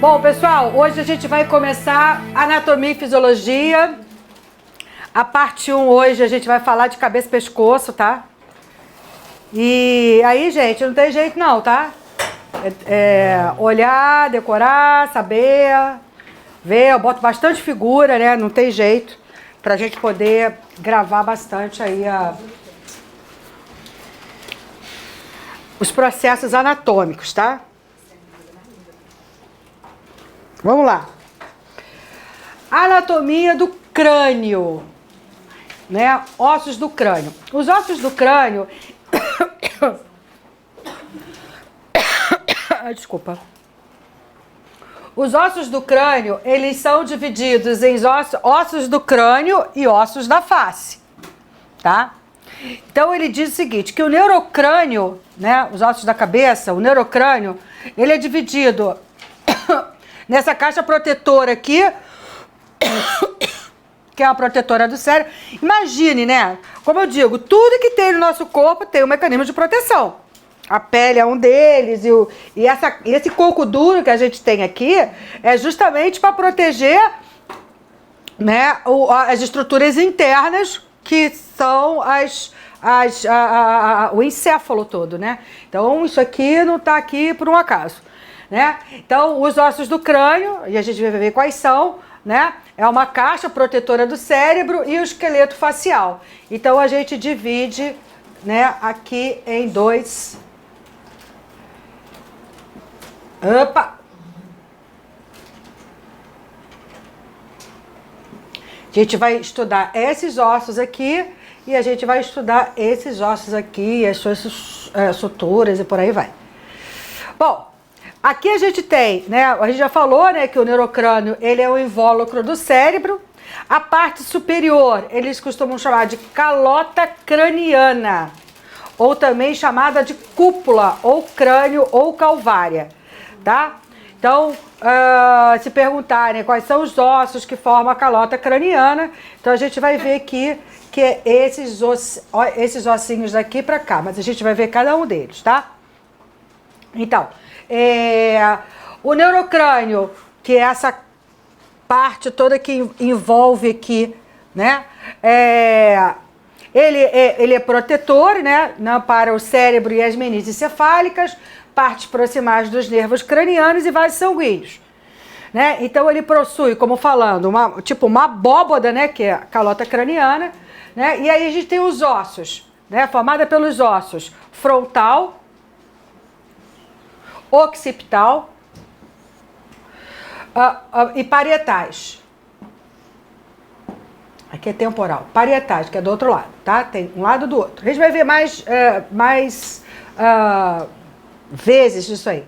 Bom, pessoal, hoje a gente vai começar anatomia e fisiologia. A parte 1 hoje a gente vai falar de cabeça e pescoço, tá? E aí, gente, não tem jeito não, tá? Olhar, decorar, saber, ver. Eu boto bastante figura, né? Não tem jeito pra gente poder gravar bastante aí os processos anatômicos, tá? Vamos lá. Anatomia do crânio, né? Ossos do crânio. Os ossos do crânio... Desculpa. Os ossos do crânio, eles são divididos em ossos do crânio e ossos da face, tá? Então ele diz o seguinte, que o neurocrânio, né, os ossos da cabeça, o neurocrânio, ele é dividido nessa caixa protetora aqui, que é a protetora do cérebro. Imagine, né? Como eu digo, tudo que tem no nosso corpo tem um mecanismo de proteção. A pele é um deles e esse coco duro que a gente tem aqui é justamente para proteger, né, as estruturas internas, que são o encéfalo todo, né? Então isso aqui não está aqui por um acaso, né? Então os ossos do crânio, e a gente vai ver quais são, né? É uma caixa protetora do cérebro e o esqueleto facial. Então a gente divide, né, aqui em dois. Opa! A gente vai estudar esses ossos aqui e a gente vai estudar esses ossos aqui, as suas suturas e por aí vai. Bom, aqui a gente tem, né, a gente já falou, né, que o neurocrânio, ele é o invólucro do cérebro. A parte superior, eles costumam chamar de calota craniana, ou também chamada de cúpula, ou crânio, ou calvária, tá? Então, se perguntarem quais são os ossos que formam a calota craniana, então a gente vai ver aqui que é esses ossinhos daqui para cá, mas a gente vai ver cada um deles, tá? Então, o neurocrânio, que é essa parte toda que envolve aqui, né? Ele é protetor, né? Para o cérebro e as meninges cefálicas, partes proximais dos nervos cranianos e vasos sanguíneos, né? Então ele possui, como falando, uma abóboda, né? Que é a calota craniana, né? E aí a gente tem os ossos, né? Formada pelos ossos frontal, occipital e parietais. Aqui é temporal. Parietais, que é do outro lado, tá? Tem um lado do outro. A gente vai ver mais vezes disso aí.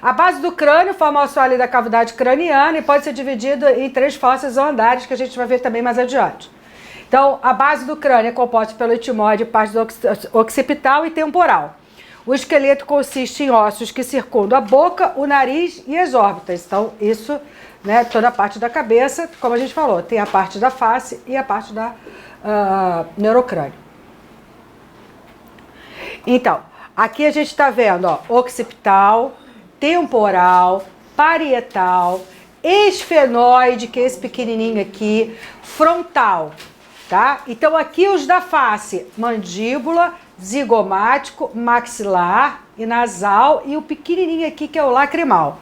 A base do crânio forma o assoalho da cavidade craniana e pode ser dividido em 3 fossas ou andares, que a gente vai ver também mais adiante. Então, a base do crânio é composta pelo etmóide, parte do occipital e temporal. O esqueleto consiste em ossos que circundam a boca, o nariz e as órbitas. Então, isso, né, toda a parte da cabeça, como a gente falou, tem a parte da face e a parte da neurocrânio. Então, aqui a gente está vendo, ó, occipital, temporal, parietal, esfenoide, que é esse pequenininho aqui, frontal, tá? Então, aqui os da face, mandíbula, zigomático, maxilar e nasal, e o pequenininho aqui que é o lacrimal.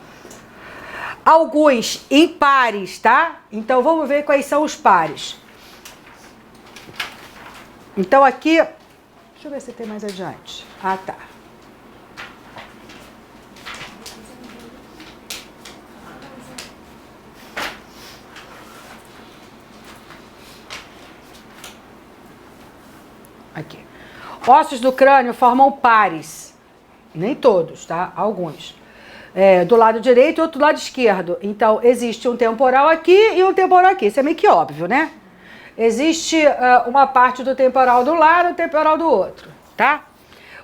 Alguns impares, tá? Então vamos ver quais são os pares. Então aqui, deixa eu ver se tem mais adiante. Ah, tá. Aqui. Ossos do crânio formam pares, nem todos, tá? Alguns. Do lado direito e outro do lado esquerdo. Então, existe um temporal aqui e um temporal aqui. Isso é meio que óbvio, né? Existe uma parte do temporal do lado e o temporal do outro, tá?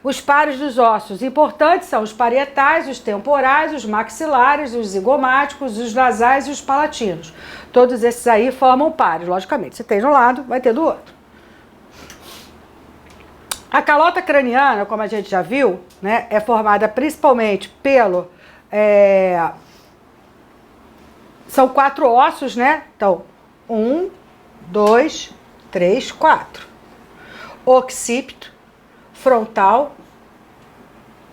Os pares dos ossos importantes são os parietais, os temporais, os maxilares, os zigomáticos, os nasais e os palatinos. Todos esses aí formam pares, logicamente. Se tem de um lado, vai ter do outro. A calota craniana, como a gente já viu, né, é formada principalmente pelo São 4 ossos, né? Então, 1, 2, 3, 4. Occipito, frontal.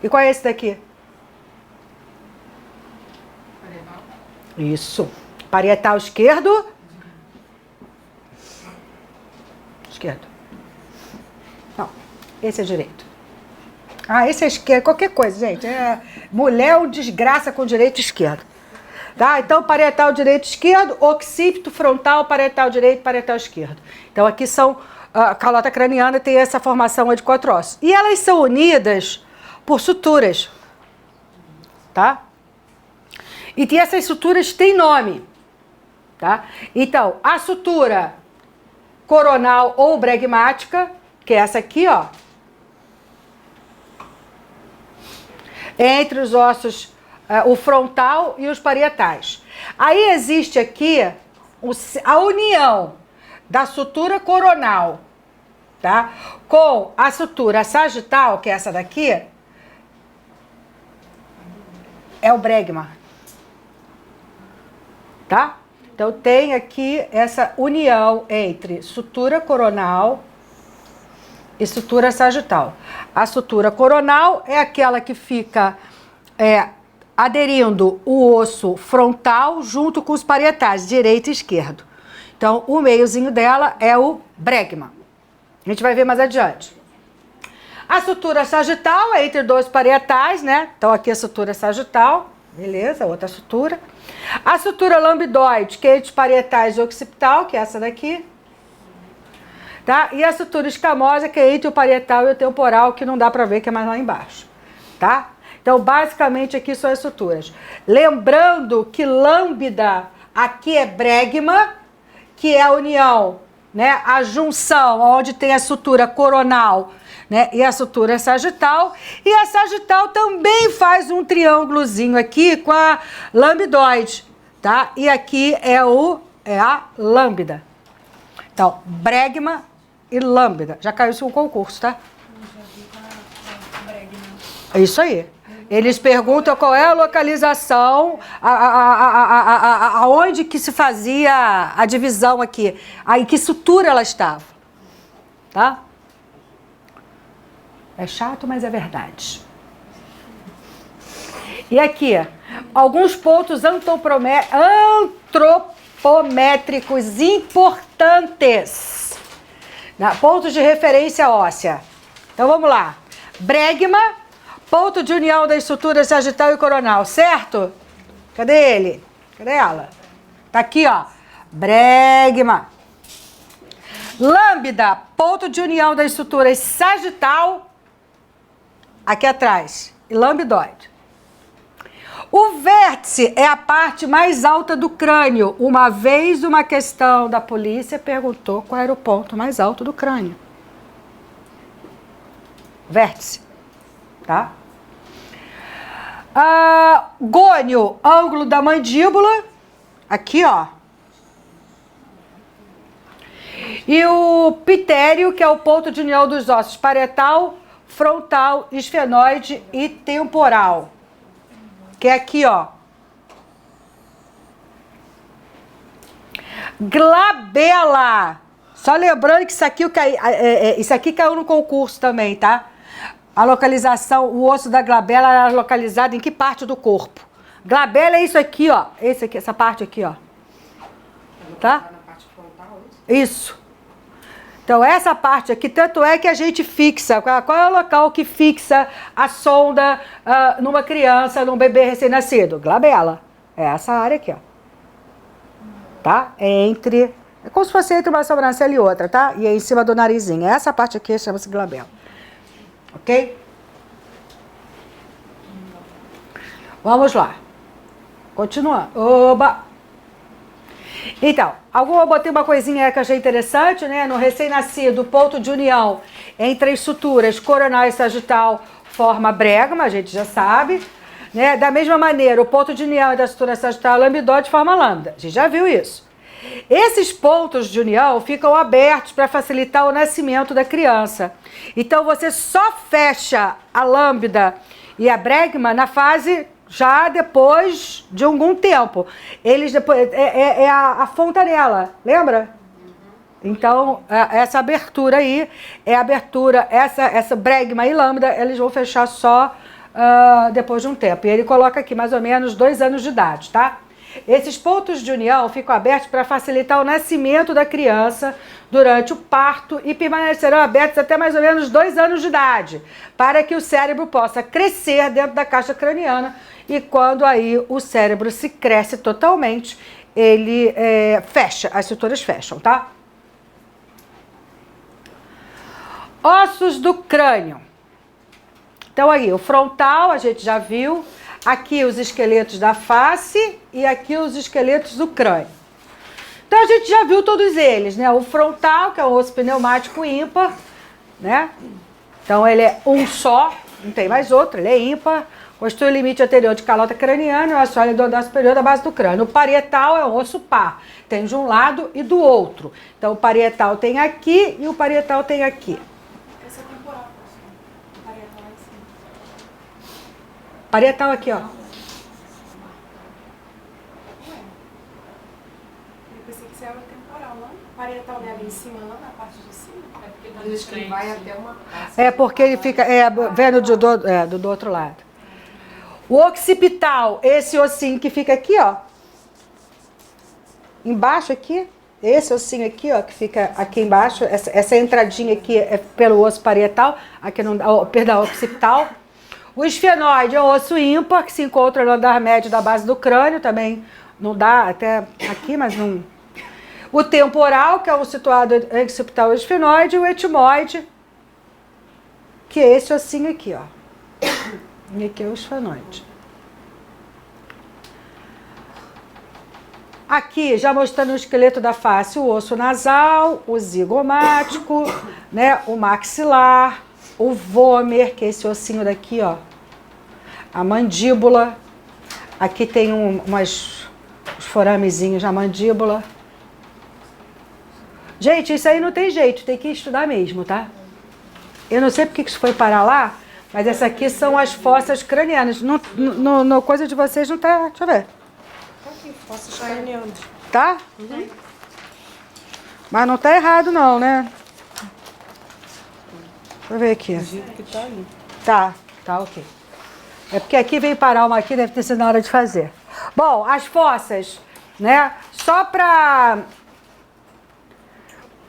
E qual é esse daqui? Isso. Parietal esquerdo. Esquerdo. Não, esse é direito. Ah, esse é esquerdo. Qualquer coisa, gente. Mulher ou desgraça com direito e esquerdo. Tá? Então, parietal direito e esquerdo, occipito, frontal, parietal direito, parietal esquerdo. Então, aqui são... A calota craniana tem essa formação de 4 ossos. E elas são unidas por suturas. Tá? E essas suturas têm nome. Tá? Então, a sutura coronal ou bregmática, que é essa aqui, ó. Entre os ossos, o frontal e os parietais. Aí existe aqui a união da sutura coronal, tá? Com a sutura sagital, que é essa daqui, é o bregma. Tá? Então tem aqui essa união entre sutura coronal e sutura sagital. A sutura coronal é aquela que fica aderindo o osso frontal junto com os parietais, direito e esquerdo. Então, o meiozinho dela é o bregma. A gente vai ver mais adiante. A sutura sagital é entre 2 parietais, né? Então, aqui a sutura sagital, beleza, outra sutura. A sutura lambidoide, que é entre os parietais e occipital, que é essa daqui. Tá? E a sutura escamosa, que é entre o parietal e o temporal, que não dá para ver, que é mais lá embaixo. Tá? Então, basicamente, aqui são as suturas. Lembrando que lambda aqui é bregma, que é a união, né? A junção, onde tem a sutura coronal, né? E a sutura sagital. E a sagital também faz um triângulozinho aqui com a lambidoide, tá? E aqui é a lambda. Então, bregma e lambda. Já caiu isso no concurso, tá? É isso aí. Eles perguntam qual é a localização, aonde que se fazia a divisão aqui, em que sutura ela estava, tá? É chato, mas é verdade. E aqui, alguns pontos antropométricos importantes, pontos de referência óssea. Então vamos lá. Bregma, ponto de união das estruturas sagital e coronal, certo? Cadê ele? Cadê ela? Tá aqui, ó. Bregma. Lambda, ponto de união das estruturas sagital, aqui atrás, e lambidoide. O vértice é a parte mais alta do crânio. Uma vez uma questão da polícia perguntou qual era o ponto mais alto do crânio. Vértice. Tá? Gônio, ângulo da mandíbula, aqui, ó. E o pitério, que é o ponto de união dos ossos parietal, frontal, esfenoide e temporal, que é aqui, ó. Glabela. Só lembrando que isso aqui caiu no concurso também, tá? A localização, o osso da glabela era localizado em que parte do corpo? Glabela é isso aqui, ó. Esse aqui, essa parte aqui, ó. Tá? Na parte frontal, isso. Então, essa parte aqui, tanto é que a gente fixa. Qual é o local que fixa a sonda numa criança, num bebê recém-nascido? Glabela. É essa área aqui, ó. Tá? É como se fosse entre uma sobrancelha e outra, tá? E é em cima do narizinho. Essa parte aqui chama-se glabela. Ok? Vamos lá. Continuando. Oba! Então, eu botei uma coisinha que eu achei interessante, né? No recém-nascido, o ponto de união entre as suturas coronal e sagital forma bregma, a gente já sabe. Né? Da mesma maneira, o ponto de união entre a sutura sagital e lambidoide forma lambda. A gente já viu isso. Esses pontos de união ficam abertos para facilitar o nascimento da criança. Então, você só fecha a lambda e a bregma na fase já depois de algum tempo. Eles depois é a fontanela, lembra? Então, essa abertura aí é a abertura, essa bregma e lambda, eles vão fechar só depois de um tempo. E ele coloca aqui mais ou menos 2 anos de idade, tá? Esses pontos de união ficam abertos para facilitar o nascimento da criança durante o parto e permanecerão abertos até mais ou menos 2 anos de idade, para que o cérebro possa crescer dentro da caixa craniana. E quando aí o cérebro se cresce totalmente, ele fecha, as estruturas fecham, tá? Ossos do crânio. Então aí, o frontal a gente já viu, aqui os esqueletos da face e aqui os esqueletos do crânio. Então a gente já viu todos eles, né? O frontal, que é o osso pneumático ímpar, né? Então ele é um só, não tem mais outro, ele é ímpar. Constitui o limite anterior de calota craniana e o assoalho do andar superior da base do crânio. O parietal é um osso par, tem de um lado e do outro. Então o parietal tem aqui e o parietal tem aqui. Esse é temporal, o parietal lá em cima. Parietal aqui, ó. Eu pensei que isso era o temporal, não? O parietal dela em cima, lá na parte de cima. É porque quando ele vai até uma... É porque ele fica vendo do outro lado. O occipital, esse ossinho que fica aqui, ó. Embaixo aqui. Esse ossinho aqui, ó, que fica aqui embaixo. Essa entradinha aqui é pelo osso parietal. Aqui não, perdão, occipital. O esfenoide é um osso ímpar, que se encontra no andar médio da base do crânio. Também não dá até aqui, mas não... O temporal, que é o situado entre o occipital e o esfenoide. E o etimoide, que é esse ossinho aqui, ó. E aqui é o esfenoide. Aqui, já mostrando o esqueleto da face, o osso nasal, o zigomático, né, o maxilar, o vômer, que é esse ossinho daqui, ó. A mandíbula. Aqui tem uns foramezinhos na mandíbula. Gente, isso aí não tem jeito, tem que estudar mesmo, tá? Eu não sei porque que isso foi parar lá, mas essa aqui são as fossas cranianas. No coisa de vocês não tá... Deixa eu ver. Tá aqui, fossas cranianas. Tá? Uhum. Mas não tá errado não, né? Deixa eu ver aqui. Do jeito que tá ali. Tá ok. É porque aqui veio parar uma aqui, deve ter sido na hora de fazer. Bom, as fossas, né? Só para...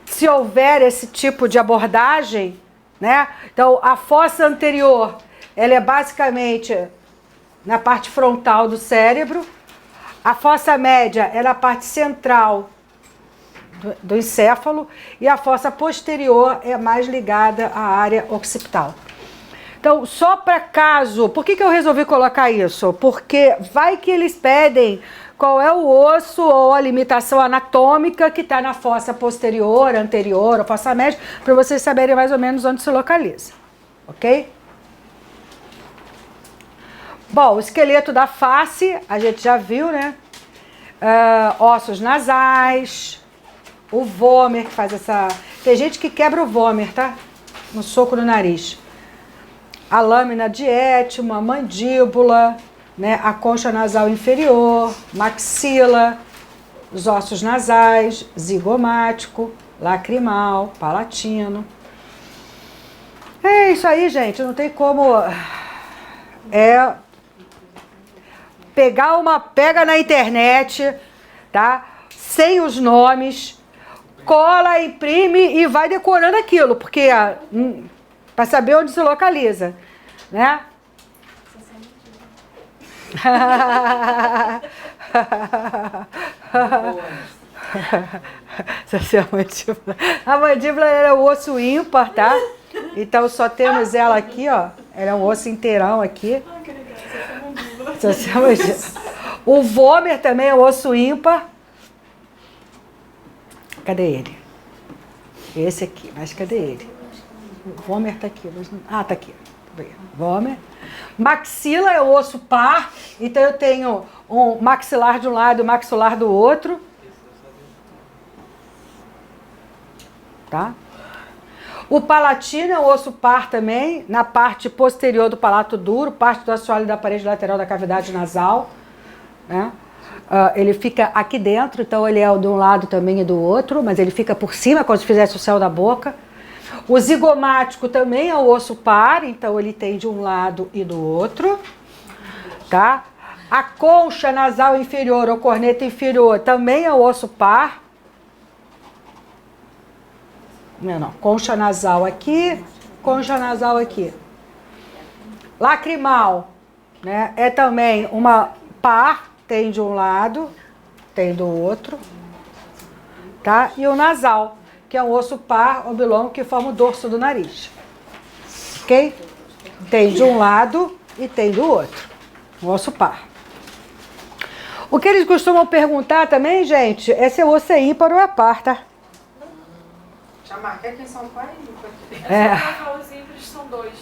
Se houver esse tipo de abordagem... Né? Então, a fossa anterior, ela é basicamente na parte frontal do cérebro. A fossa média é na parte central do encéfalo. E a fossa posterior é mais ligada à área occipital. Então, só para caso... Por que eu resolvi colocar isso? Porque vai que eles pedem qual é o osso ou a limitação anatômica que está na fossa posterior, anterior, ou fossa média, para vocês saberem mais ou menos onde se localiza. Ok? Bom, o esqueleto da face, a gente já viu, né? Ossos nasais, o vômer, que faz essa... Tem gente que quebra o vômer, tá? Um soco no nariz. A lâmina de Étimo, a mandíbula... Né, a concha nasal inferior, maxila, os ossos nasais, zigomático, lacrimal, palatino. É isso aí, gente, não tem como... Pega na internet, tá? Sem os nomes, cola, imprime e vai decorando aquilo, porque para saber onde se localiza, né? A mandíbula é o osso ímpar, tá? Então só temos ela aqui, ó. Ela é um osso inteirão aqui. O vômer também é um osso ímpar. Cadê ele? Esse aqui, mas cadê ele? O vômer tá aqui. Tá aqui. Vômer. Maxila é o osso par, então eu tenho um maxilar de um lado e um maxilar do outro. Tá? O palatino é um osso par também, na parte posterior do palato duro, parte do assoalho da parede lateral da cavidade nasal, né? Ele fica aqui dentro, então ele é de um lado também e do outro, mas ele fica por cima, como se fizesse o céu da boca. O zigomático também é o osso par, então ele tem de um lado e do outro, tá? A concha nasal inferior ou corneta inferior também é o osso par. Não, concha nasal aqui, concha nasal aqui. Lacrimal, né, é também uma par, tem de um lado, tem do outro, tá? E o nasal, que é um osso par oblongo que forma o dorso do nariz. Ok? Tem de um lado e tem do outro. Um osso par. O que eles costumam perguntar também, gente, é se o osso é ímpar ou é par, tá? Já marquei que são par e ímpar. Os ímpares são 2.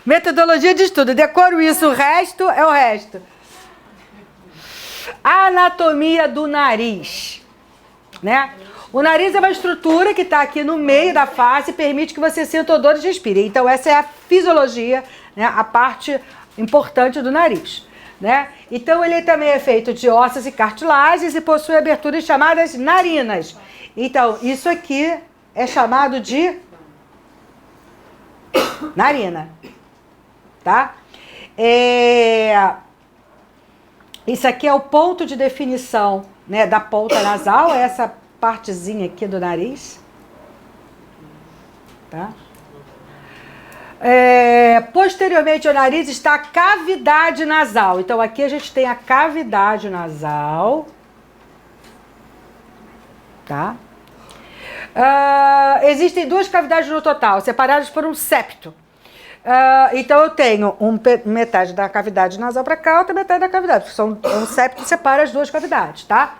Metodologia de estudo. Decoro isso, o resto é o resto. A anatomia do nariz, né? O nariz é uma estrutura que está aqui no meio da face e permite que você sinta odores e respire. Então essa é a fisiologia, né? A parte importante do nariz, né? Então ele também é feito de ossos e cartilagens e possui aberturas chamadas narinas. Então isso aqui é chamado de narina, tá? Isso aqui é o ponto de definição, né, da ponta nasal, essa partezinha aqui do nariz, tá? Posteriormente ao nariz está a cavidade nasal. Então aqui a gente tem a cavidade nasal, tá? Existem duas cavidades no total, separadas por um septo. Então eu tenho metade da cavidade nasal para cá, outra metade da cavidade. Um septo separa as duas cavidades, tá?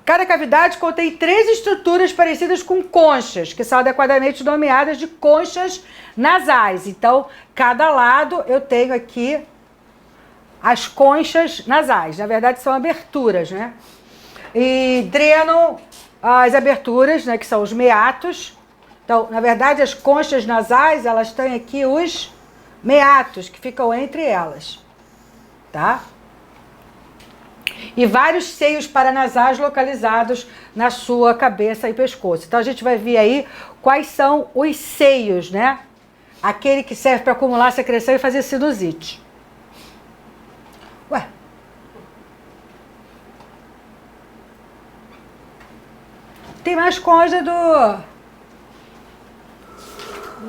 Cada cavidade contém 3 estruturas parecidas com conchas, que são adequadamente nomeadas de conchas nasais. Então, cada lado eu tenho aqui as conchas nasais. Na verdade, são aberturas, né? E drenam as aberturas, né, que são os meatos. Então, na verdade, as conchas nasais, elas têm aqui os meatos, que ficam entre elas, tá? E vários seios paranasais localizados na sua cabeça e pescoço. Então, a gente vai ver aí quais são os seios, né? Aquele que serve para acumular secreção e fazer sinusite. Ué? Tem mais coisa do...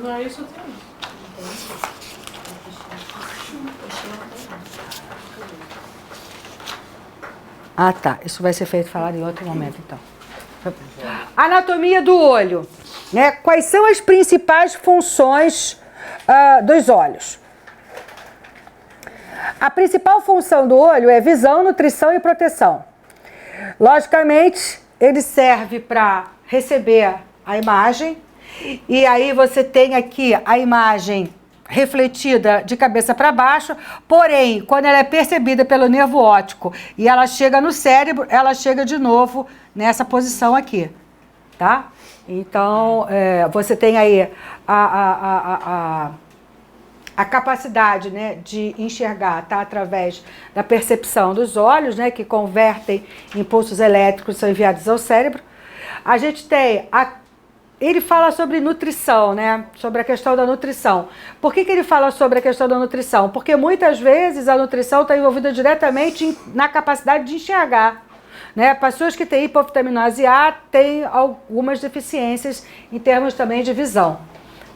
Não, isso tem. Ah, tá. Isso vai ser feito falado em outro momento, então. Anatomia do olho, né? Quais são as principais funções dos olhos? A principal função do olho é visão, nutrição e proteção. Logicamente, ele serve para receber a imagem, e aí você tem aqui a imagem refletida de cabeça para baixo, porém, quando ela é percebida pelo nervo óptico e ela chega no cérebro, ela chega de novo nessa posição aqui, tá? Então, você tem aí a capacidade, né, de enxergar, tá, através da percepção dos olhos, né, que convertem impulsos elétricos, são enviados ao cérebro. A gente tem ele fala sobre nutrição, né? Sobre a questão da nutrição. Por que ele fala sobre a questão da nutrição? Porque muitas vezes a nutrição está envolvida diretamente na capacidade de enxergar, né? Pessoas que têm hipovitaminose A têm algumas deficiências em termos também de visão,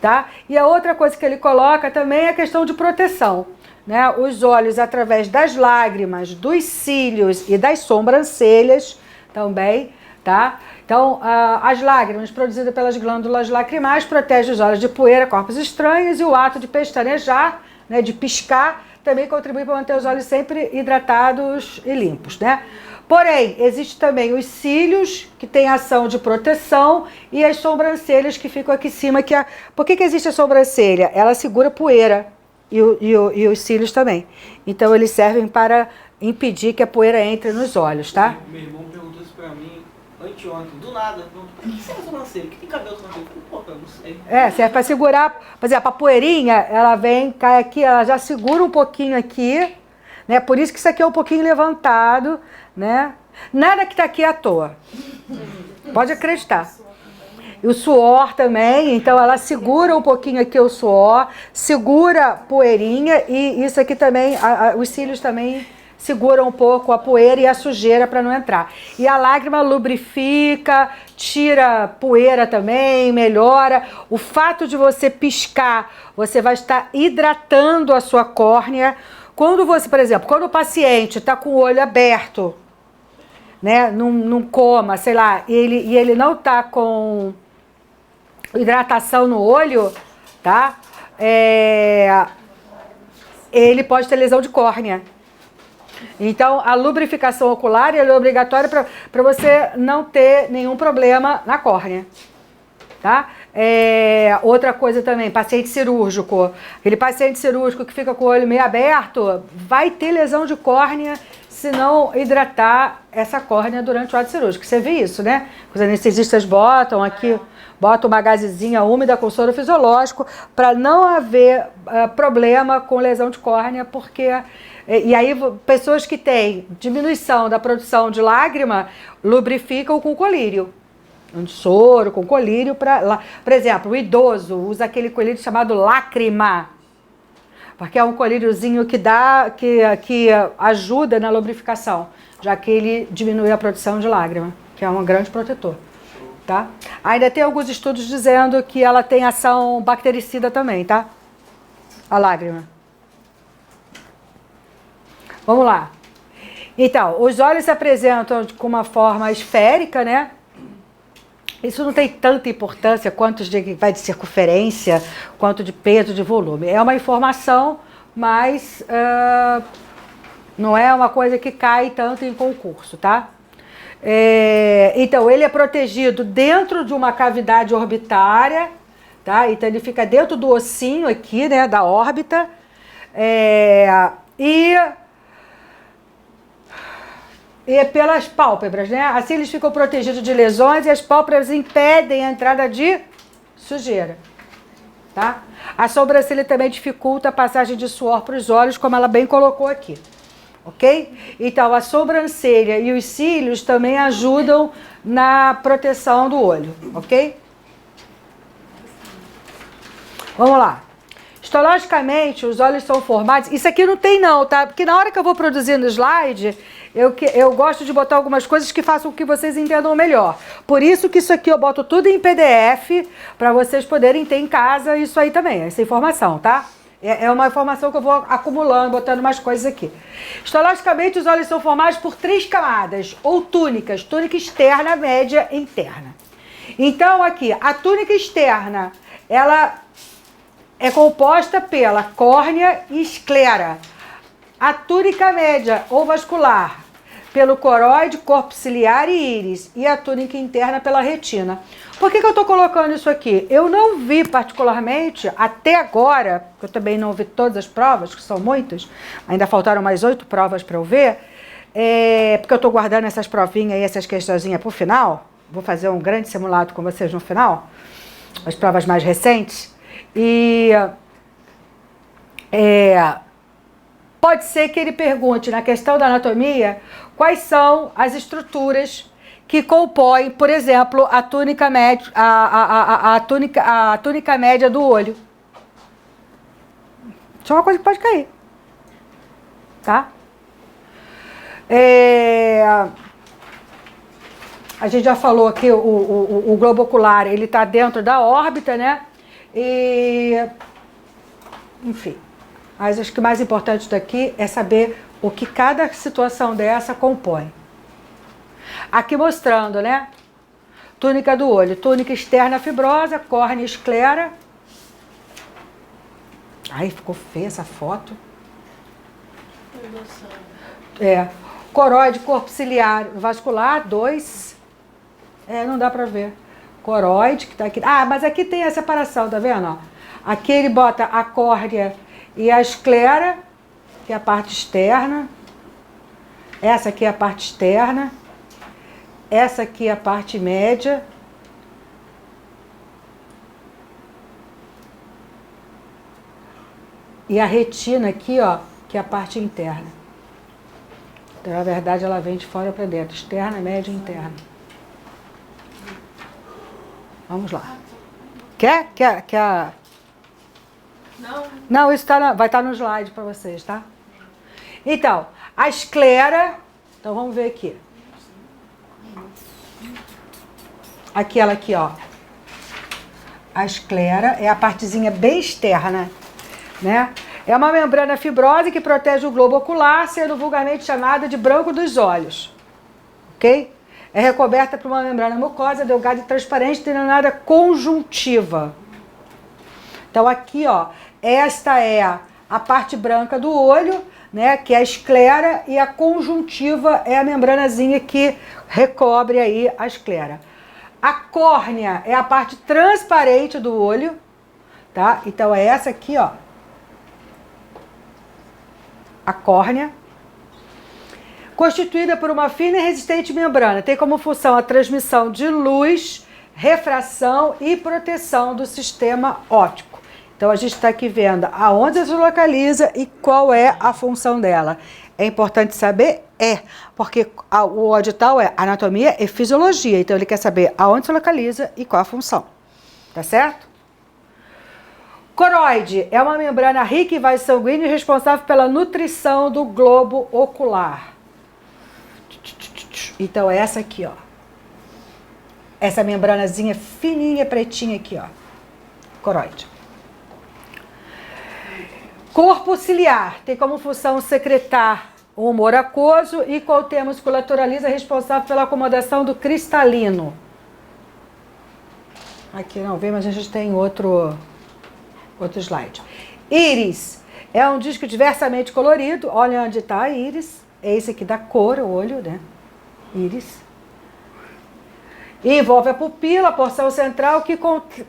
tá? E a outra coisa que ele coloca também é a questão de proteção, né? Os olhos, através das lágrimas, dos cílios e das sobrancelhas também, tá? Então, as lágrimas produzidas pelas glândulas lacrimais protegem os olhos de poeira, corpos estranhos, e o ato de pestanejar, né, de piscar, também contribui para manter os olhos sempre hidratados e limpos, né? Porém, existe também os cílios, que têm ação de proteção, e as sobrancelhas que ficam aqui em cima. Por que existe a sobrancelha? Ela segura poeira e os cílios também. Então, eles servem para impedir que a poeira entre nos olhos, tá? Meu irmão perguntou isso pra mim anteontem. post ontem, do nada. Por que serve a sobrancelha? O que tem cabelo na sobrancelha? Pô, eu não sei. Serve para segurar, por exemplo, a poeirinha, ela vem, cai aqui, ela já segura um pouquinho aqui, né? Por isso que isso aqui é um pouquinho levantado, né? Nada que tá aqui é à toa. Pode acreditar. E o suor também, então ela segura um pouquinho aqui o suor, segura a poeirinha e isso aqui também, os cílios também seguram um pouco a poeira e a sujeira para não entrar. E a lágrima lubrifica, tira poeira também, melhora. O fato de você piscar, você vai estar hidratando a sua córnea. Quando você, por exemplo, quando o paciente está com o olho aberto, né, num coma, sei lá, e ele não está com hidratação no olho, tá? Ele pode ter lesão de córnea. Então, a lubrificação ocular é obrigatória para você não ter nenhum problema na córnea, tá? Outra coisa também, paciente cirúrgico. Aquele paciente cirúrgico que fica com o olho meio aberto, vai ter lesão de córnea se não hidratar essa córnea durante o ato cirúrgico. Você vê isso, né? Os anestesistas botam aqui, botam uma gazezinha úmida com soro fisiológico para não haver problema com lesão de córnea, porque... E aí, pessoas que têm diminuição da produção de lágrima, lubrificam com colírio. Um soro com colírio para... Por exemplo, o idoso usa aquele colírio chamado lágrima, porque é um colíriozinho que ajuda na lubrificação, já que ele diminui a produção de lágrima, que é um grande protetor. Tá? Ainda tem alguns estudos dizendo que ela tem ação bactericida também, tá? A lágrima. Vamos lá. Então, os olhos se apresentam com uma forma esférica, né? Isso não tem tanta importância quanto vai de circunferência, quanto de peso, de volume. É uma informação, mas não é uma coisa que cai tanto em concurso, tá? Então, ele é protegido dentro de uma cavidade orbitária, tá? Então, ele fica dentro do ossinho aqui, né, da órbita. E pelas pálpebras, né? Assim eles ficam protegidos de lesões e as pálpebras impedem a entrada de sujeira, tá? A sobrancelha também dificulta a passagem de suor para os olhos, como ela bem colocou aqui, ok? Então, a sobrancelha e os cílios também ajudam na proteção do olho, ok? Vamos lá. Histologicamente, os olhos são formados... Isso aqui não tem não, tá? Porque na hora que eu vou produzindo o slide, eu gosto de botar algumas coisas que façam com que vocês entendam melhor. Por isso que isso aqui eu boto tudo em PDF, para vocês poderem ter em casa isso aí também, essa informação, tá? É uma informação que eu vou acumulando, botando mais coisas aqui. Histologicamente, os olhos são formados por 3 camadas, ou túnicas. Túnica externa, média e interna. Então, aqui, a túnica externa, ela é composta pela córnea e esclera. A túnica média ou vascular pelo coroide, corpo ciliar e íris. E a túnica interna pela retina. Por que eu estou colocando isso aqui? Eu não vi particularmente, até agora, porque eu também não vi todas as provas, que são muitas, ainda faltaram mais 8 provas para eu ver, porque eu estou guardando essas provinhas e essas questõezinhas para o final. Vou fazer um grande simulado com vocês no final, as provas mais recentes. E pode ser que ele pergunte, na questão da anatomia, quais são as estruturas que compõem, por exemplo, a túnica média, a túnica média do olho. Isso é uma coisa que pode cair. Tá? A gente já falou aqui, o globo ocular, ele está dentro da órbita, né? Enfim, mas acho que o mais importante daqui é saber o que cada situação dessa compõe. Aqui mostrando, né? Túnica do olho, túnica externa fibrosa, córnea esclera. Ai, ficou feia essa foto. Coroide, corpo ciliar, vascular, 2. Não dá pra ver. Coroide, que tá aqui. Ah, mas aqui tem a separação, tá vendo? Ó? Aqui ele bota a córnea e a esclera, que é a parte externa. Essa aqui é a parte externa. Essa aqui é a parte média. E a retina aqui, ó, que é a parte interna. Então, na verdade, ela vem de fora para dentro. Externa, média e interna. Vamos lá. Quer a... Não. Não, isso vai estar no slide para vocês, tá? Então, a esclera... Então, vamos ver aqui. Aquela aqui, ó. A esclera é a partezinha bem externa, né? É uma membrana fibrosa que protege o globo ocular, sendo vulgarmente chamada de branco dos olhos. Ok? É recoberta por uma membrana mucosa, delgada e transparente, denominada conjuntiva. Então aqui, ó, esta é a parte branca do olho, né, que é a esclera, e a conjuntiva é a membranazinha que recobre aí a esclera. A córnea é a parte transparente do olho, tá? Então é essa aqui, ó. A córnea, constituída por uma fina e resistente membrana, tem como função a transmissão de luz, refração e proteção do sistema óptico. Então a gente está aqui vendo aonde ela se localiza e qual é a função dela. É importante saber? É, porque o audital é anatomia e fisiologia, então ele quer saber aonde se localiza e qual a função. Tá certo? Coroide é uma membrana rica em vasos sanguíneos responsável pela nutrição do globo ocular. Então, essa aqui, ó. Essa membranazinha fininha, pretinha aqui, ó. Coroide. Corpo ciliar tem como função secretar o humor aquoso e qual tem a musculatura lisa responsável pela acomodação do cristalino. Aqui não vê, mas a gente tem outro slide. Íris é um disco diversamente colorido. Olha onde está a íris. É esse aqui da cor, o olho, né? Íris. E envolve a pupila, a porção central que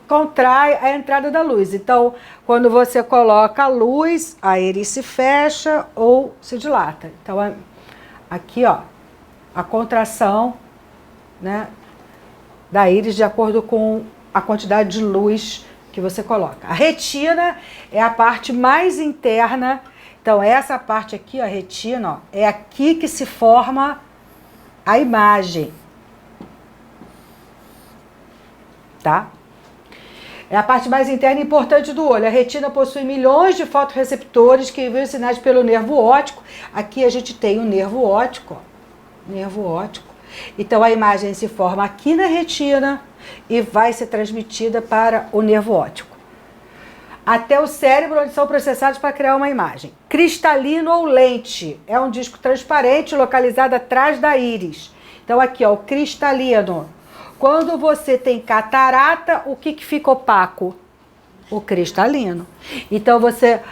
contrai a entrada da luz. Então, quando você coloca a luz, a íris se fecha ou se dilata. Então, aqui, ó, a contração, né, da íris de acordo com a quantidade de luz que você coloca. A retina é a parte mais interna. Então, essa parte aqui, a retina, ó, é aqui que se forma a imagem. Tá? É a parte mais interna e importante do olho. A retina possui milhões de fotorreceptores que enviam sinais pelo nervo óptico. Aqui a gente tem o nervo óptico, ó. Nervo óptico. Então, a imagem se forma aqui na retina e vai ser transmitida para o nervo óptico. Até o cérebro, onde são processados para criar uma imagem. Cristalino ou lente é um disco transparente localizado atrás da íris. Então, aqui, ó, o cristalino. Quando você tem catarata, o que fica opaco? O cristalino. Então,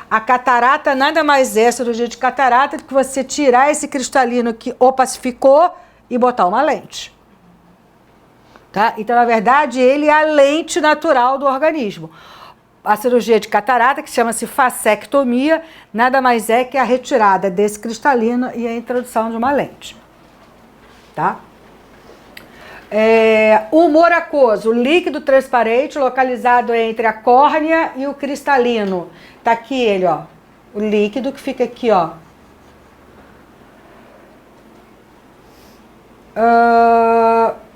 a catarata nada mais é, cirurgia de catarata, do que você tirar esse cristalino que opacificou e botar uma lente. Tá? Então, na verdade, ele é a lente natural do organismo. A cirurgia de catarata, que chama-se facectomia, nada mais é que a retirada desse cristalino e a introdução de uma lente. Tá? Humor aquoso, líquido transparente localizado entre a córnea e o cristalino. Tá aqui ele, ó. O líquido que fica aqui, ó.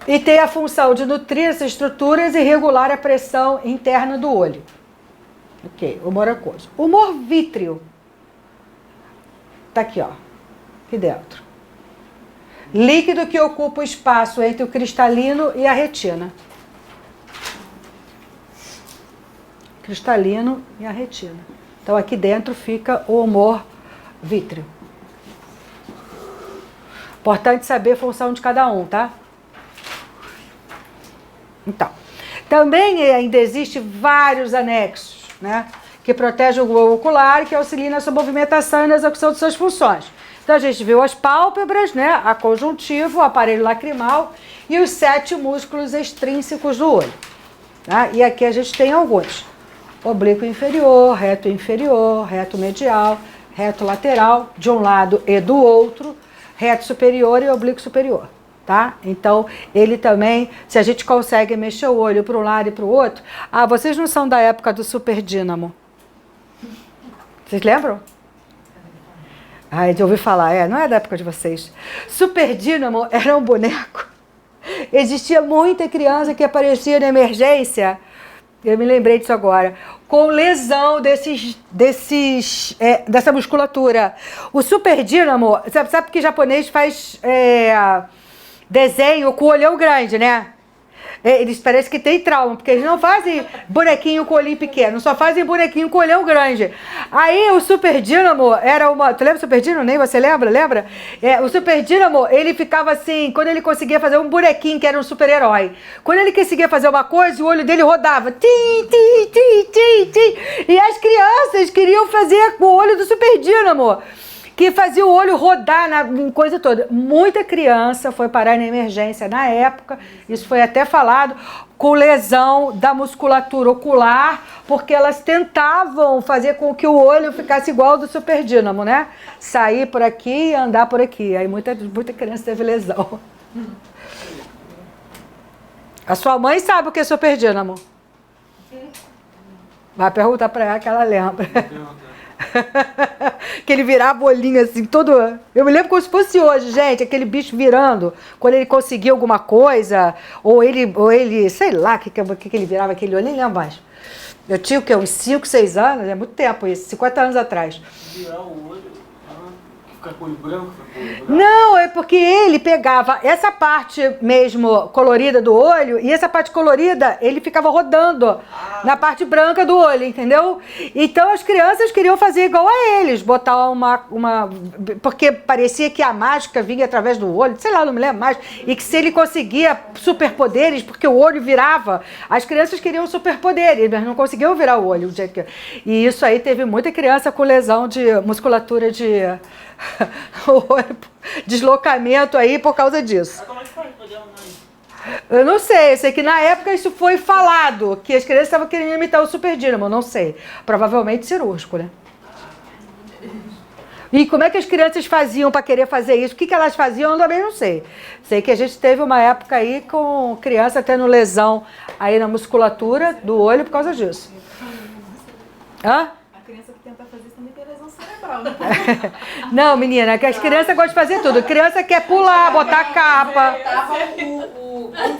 E tem a função de nutrir essas estruturas e regular a pressão interna do olho. Ok, humor aquoso. Humor vítreo. Tá aqui, ó. Aqui dentro. Líquido que ocupa o espaço entre o cristalino e a retina. Cristalino e a retina. Então, aqui dentro fica o humor vítreo. Importante saber a função de cada um, tá? Então, também ainda existem vários anexos, né? Que protegem o globo ocular e que auxiliam na sua movimentação e na execução de suas funções. Então, a gente viu as pálpebras, né, a conjuntiva, o aparelho lacrimal e os 7 músculos extrínsecos do olho. Tá? E aqui a gente tem alguns. Oblíquo inferior, reto medial, reto lateral, de um lado e do outro, reto superior e oblíquo superior. tá? Então, ele também, se a gente consegue mexer o olho para um lado e para o outro... Ah, vocês não são da época do Super Dínamo? Vocês lembram? Ah, de ouvir falar, não é da época de vocês. Super Dínamo era um boneco. Existia muita criança que aparecia na emergência, eu me lembrei disso agora, com lesão dessa musculatura. O Super Dínamo, sabe que japonês faz desenho com o olhão grande, né? Eles parecem que tem trauma, porque eles não fazem bonequinho com olhinho pequeno, só fazem bonequinho com olhão grande. Aí o Super Dínamo era uma... Tu lembra do Super Dínamo? Nem você lembra? Lembra? O Super Dínamo, ele ficava assim, quando ele conseguia fazer um bonequinho que era um super-herói. Quando ele conseguia fazer uma coisa, o olho dele rodava. Tim, tim, tim, tim, tim. E as crianças queriam fazer com o olho do Super Dínamo, que fazia o olho rodar na coisa toda. Muita criança foi parar na emergência na época, isso foi até falado, com lesão da musculatura ocular, porque elas tentavam fazer com que o olho ficasse igual ao do Super Dínamo, né? Sair por aqui e andar por aqui. Aí muita criança teve lesão. A sua mãe sabe o que é Super Dínamo? Vai perguntar para ela que ela lembra. Que ele virava o olhinho assim, todo... Eu me lembro como se fosse hoje, gente, aquele bicho virando, quando ele conseguia alguma coisa, ou ele sei lá, que ele virava aquele olho, nem lembro mais. Eu tinha o quê? Uns 5, 6 anos, é muito tempo isso, 50 anos atrás. Virar o olho, ficar com o olho branco, Não, é porque ele pegava essa parte mesmo colorida do olho, e essa parte colorida, ele ficava rodando na parte branca do olho, entendeu? Então as crianças queriam fazer igual a eles, botar uma... Porque parecia que a mágica vinha através do olho, sei lá, não me lembro mais, e que se ele conseguia superpoderes, porque o olho virava, as crianças queriam superpoderes, mas não conseguiam virar o olho. E isso aí teve muita criança com lesão de musculatura de... deslocamento aí por causa disso. Como é que foi? Eu não sei, eu sei que na época isso foi falado, que as crianças estavam querendo imitar o Super Dínamo, não sei. Provavelmente cirúrgico, né? E como é que as crianças faziam para querer fazer isso? O que elas faziam, eu também não sei. Sei que a gente teve uma época aí com criança tendo lesão aí na musculatura do olho por causa disso. Hã? A criança que tenta fazer isso também tem lesão cerebral, né? Não, menina, que as crianças gostam de fazer tudo. Criança quer pular, botar capa. Tava como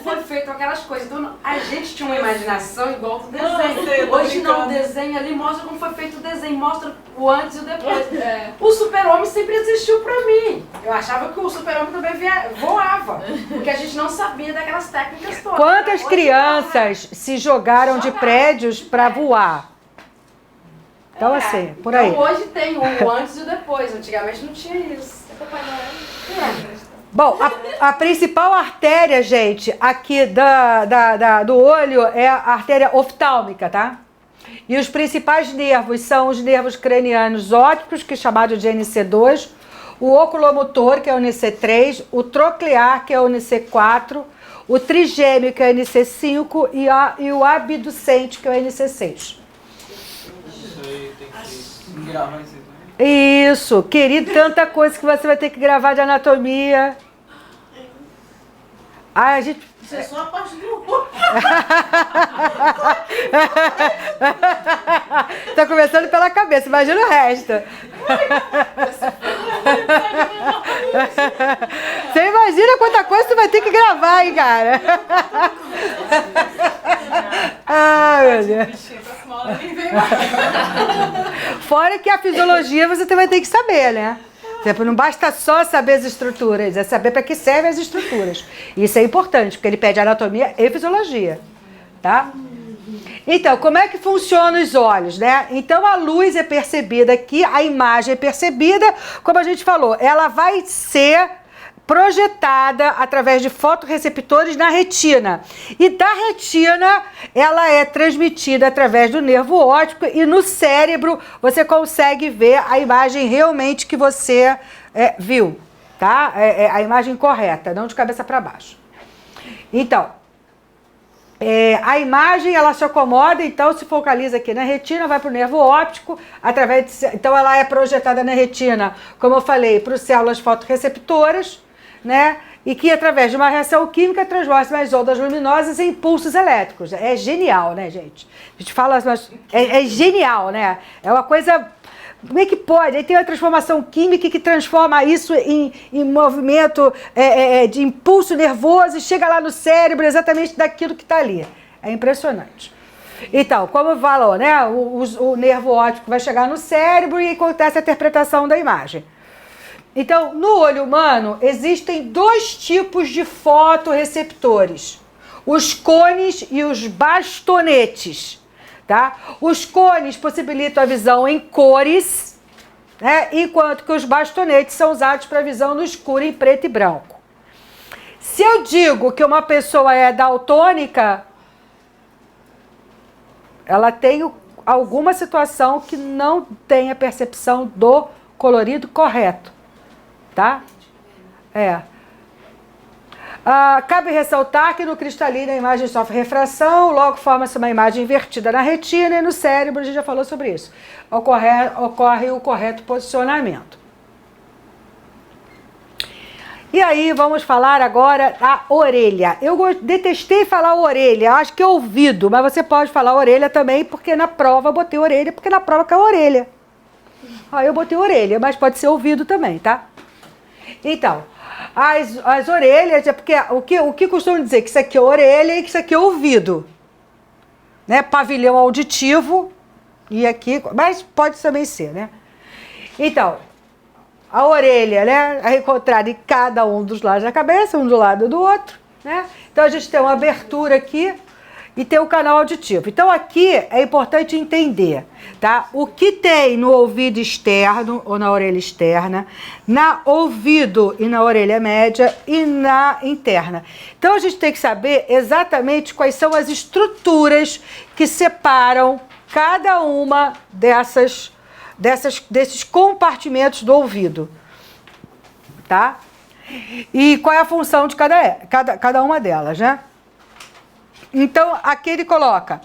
foi feito aquelas coisas. Então, a gente tinha uma imaginação igual do desenho. Hoje não, o desenho ali mostra como foi feito o desenho, mostra o antes e o depois. O super-homem sempre existiu pra mim. Eu achava que o super-homem também voava, porque a gente não sabia daquelas técnicas todas. Quantas crianças se jogaram de prédios para voar? Então, assim, por aí. Então, hoje tem o antes e o depois. Antigamente não tinha isso. Bom, a principal artéria, gente, aqui do olho é a artéria oftálmica, tá? E os principais nervos são os nervos cranianos ópticos, que é chamado de NC2, o oculomotor, que é o NC3, o troclear, que é o NC4, o trigêmeo, que é o NC5, e o abducente, que é o NC6. Tem que gravar isso aí. Isso, querido, tanta coisa que você vai ter que gravar de anatomia. Ah, a gente... Isso é só a parte do olho. Tá começando pela cabeça, imagina o resto. Você imagina quanta coisa você vai ter que gravar, hein, cara? Ai, meu Deus. Fora que a fisiologia você também tem que saber, né? Não basta só saber as estruturas, é saber para que servem as estruturas. Isso é importante, porque ele pede anatomia e fisiologia, tá? Então, como é que funcionam os olhos, né? Então, a luz é percebida aqui, a imagem é percebida, como a gente falou, ela vai ser projetada através de fotorreceptores na retina. E da retina, ela é transmitida através do nervo óptico e no cérebro você consegue ver a imagem realmente que você viu, tá? A imagem correta, não de cabeça para baixo. Então, a imagem, ela se acomoda, então se focaliza aqui na retina, vai para o nervo óptico, então ela é projetada na retina, como eu falei, para as células fotorreceptoras, né? e que, através de uma reação química, transforma as ondas luminosas em impulsos elétricos. É genial, né, gente? A gente fala, mas é genial, né? É uma coisa... Como é que pode? Aí tem a transformação química que transforma isso em movimento de impulso nervoso e chega lá no cérebro exatamente daquilo que está ali. É impressionante. Então, como falou, né? O nervo óptico vai chegar no cérebro e acontece a interpretação da imagem. Então, no olho humano, existem dois tipos de fotorreceptores. Os cones e os bastonetes. Tá? Os cones possibilitam a visão em cores, né? Enquanto que os bastonetes são usados para visão no escuro em preto e branco. Se eu digo que uma pessoa é daltônica, ela tem alguma situação que não tem a percepção do colorido correto. Tá? Cabe ressaltar que no cristalino a imagem sofre refração, logo forma-se uma imagem invertida na retina e no cérebro, a gente já falou sobre isso. Ocorre o correto posicionamento. E aí vamos falar agora da orelha. Eu detestei falar orelha, acho que é ouvido, mas você pode falar orelha também, porque na prova eu botei orelha, porque na prova caiu orelha. Aí eu botei orelha, mas pode ser ouvido também, tá? Então, as orelhas, é porque o que costumam dizer? Que isso aqui é orelha e que isso aqui é ouvido. Né? Pavilhão auditivo e aqui, mas pode também ser, né? Então, a orelha, né? É encontrada em cada um dos lados da cabeça, um do lado do outro, né? Então a gente tem uma abertura aqui e tem o canal auditivo. Então aqui é importante entender, tá? O que tem no ouvido externo ou na orelha externa, na ouvido e na orelha média e na interna. Então a gente tem que saber exatamente quais são as estruturas que separam cada uma desses compartimentos do ouvido, tá? E qual é a função de cada uma delas, né? Então, aqui ele coloca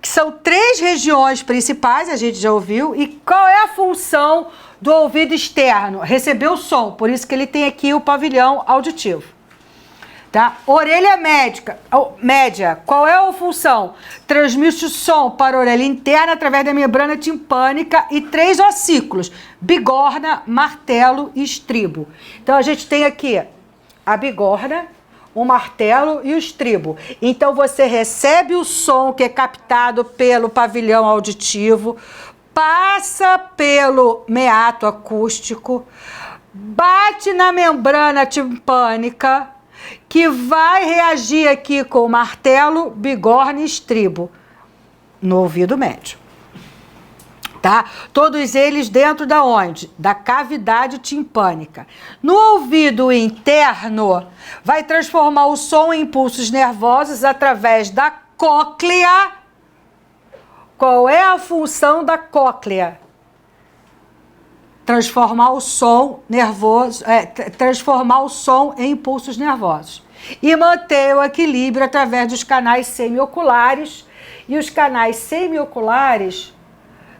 que são 3 regiões principais, a gente já ouviu, e qual é a função do ouvido externo? Receber o som, por isso que ele tem aqui o pavilhão auditivo. Tá? Orelha média, qual é a função? Transmite o som para a orelha interna através da membrana timpânica e 3 ossículos, bigorna, martelo e estribo. Então, a gente tem aqui a bigorna, o martelo e o estribo. Então, você recebe o som que é captado pelo pavilhão auditivo, passa pelo meato acústico, bate na membrana timpânica, que vai reagir aqui com o martelo, bigorna e estribo, no ouvido médio. Tá? Todos eles dentro da onde? Da cavidade timpânica. No ouvido interno, vai transformar o som em impulsos nervosos através da cóclea. Qual é a função da cóclea? Transformar o som nervoso, transformar o som em impulsos nervosos. E manter o equilíbrio através dos canais semioculares. E os canais semioculares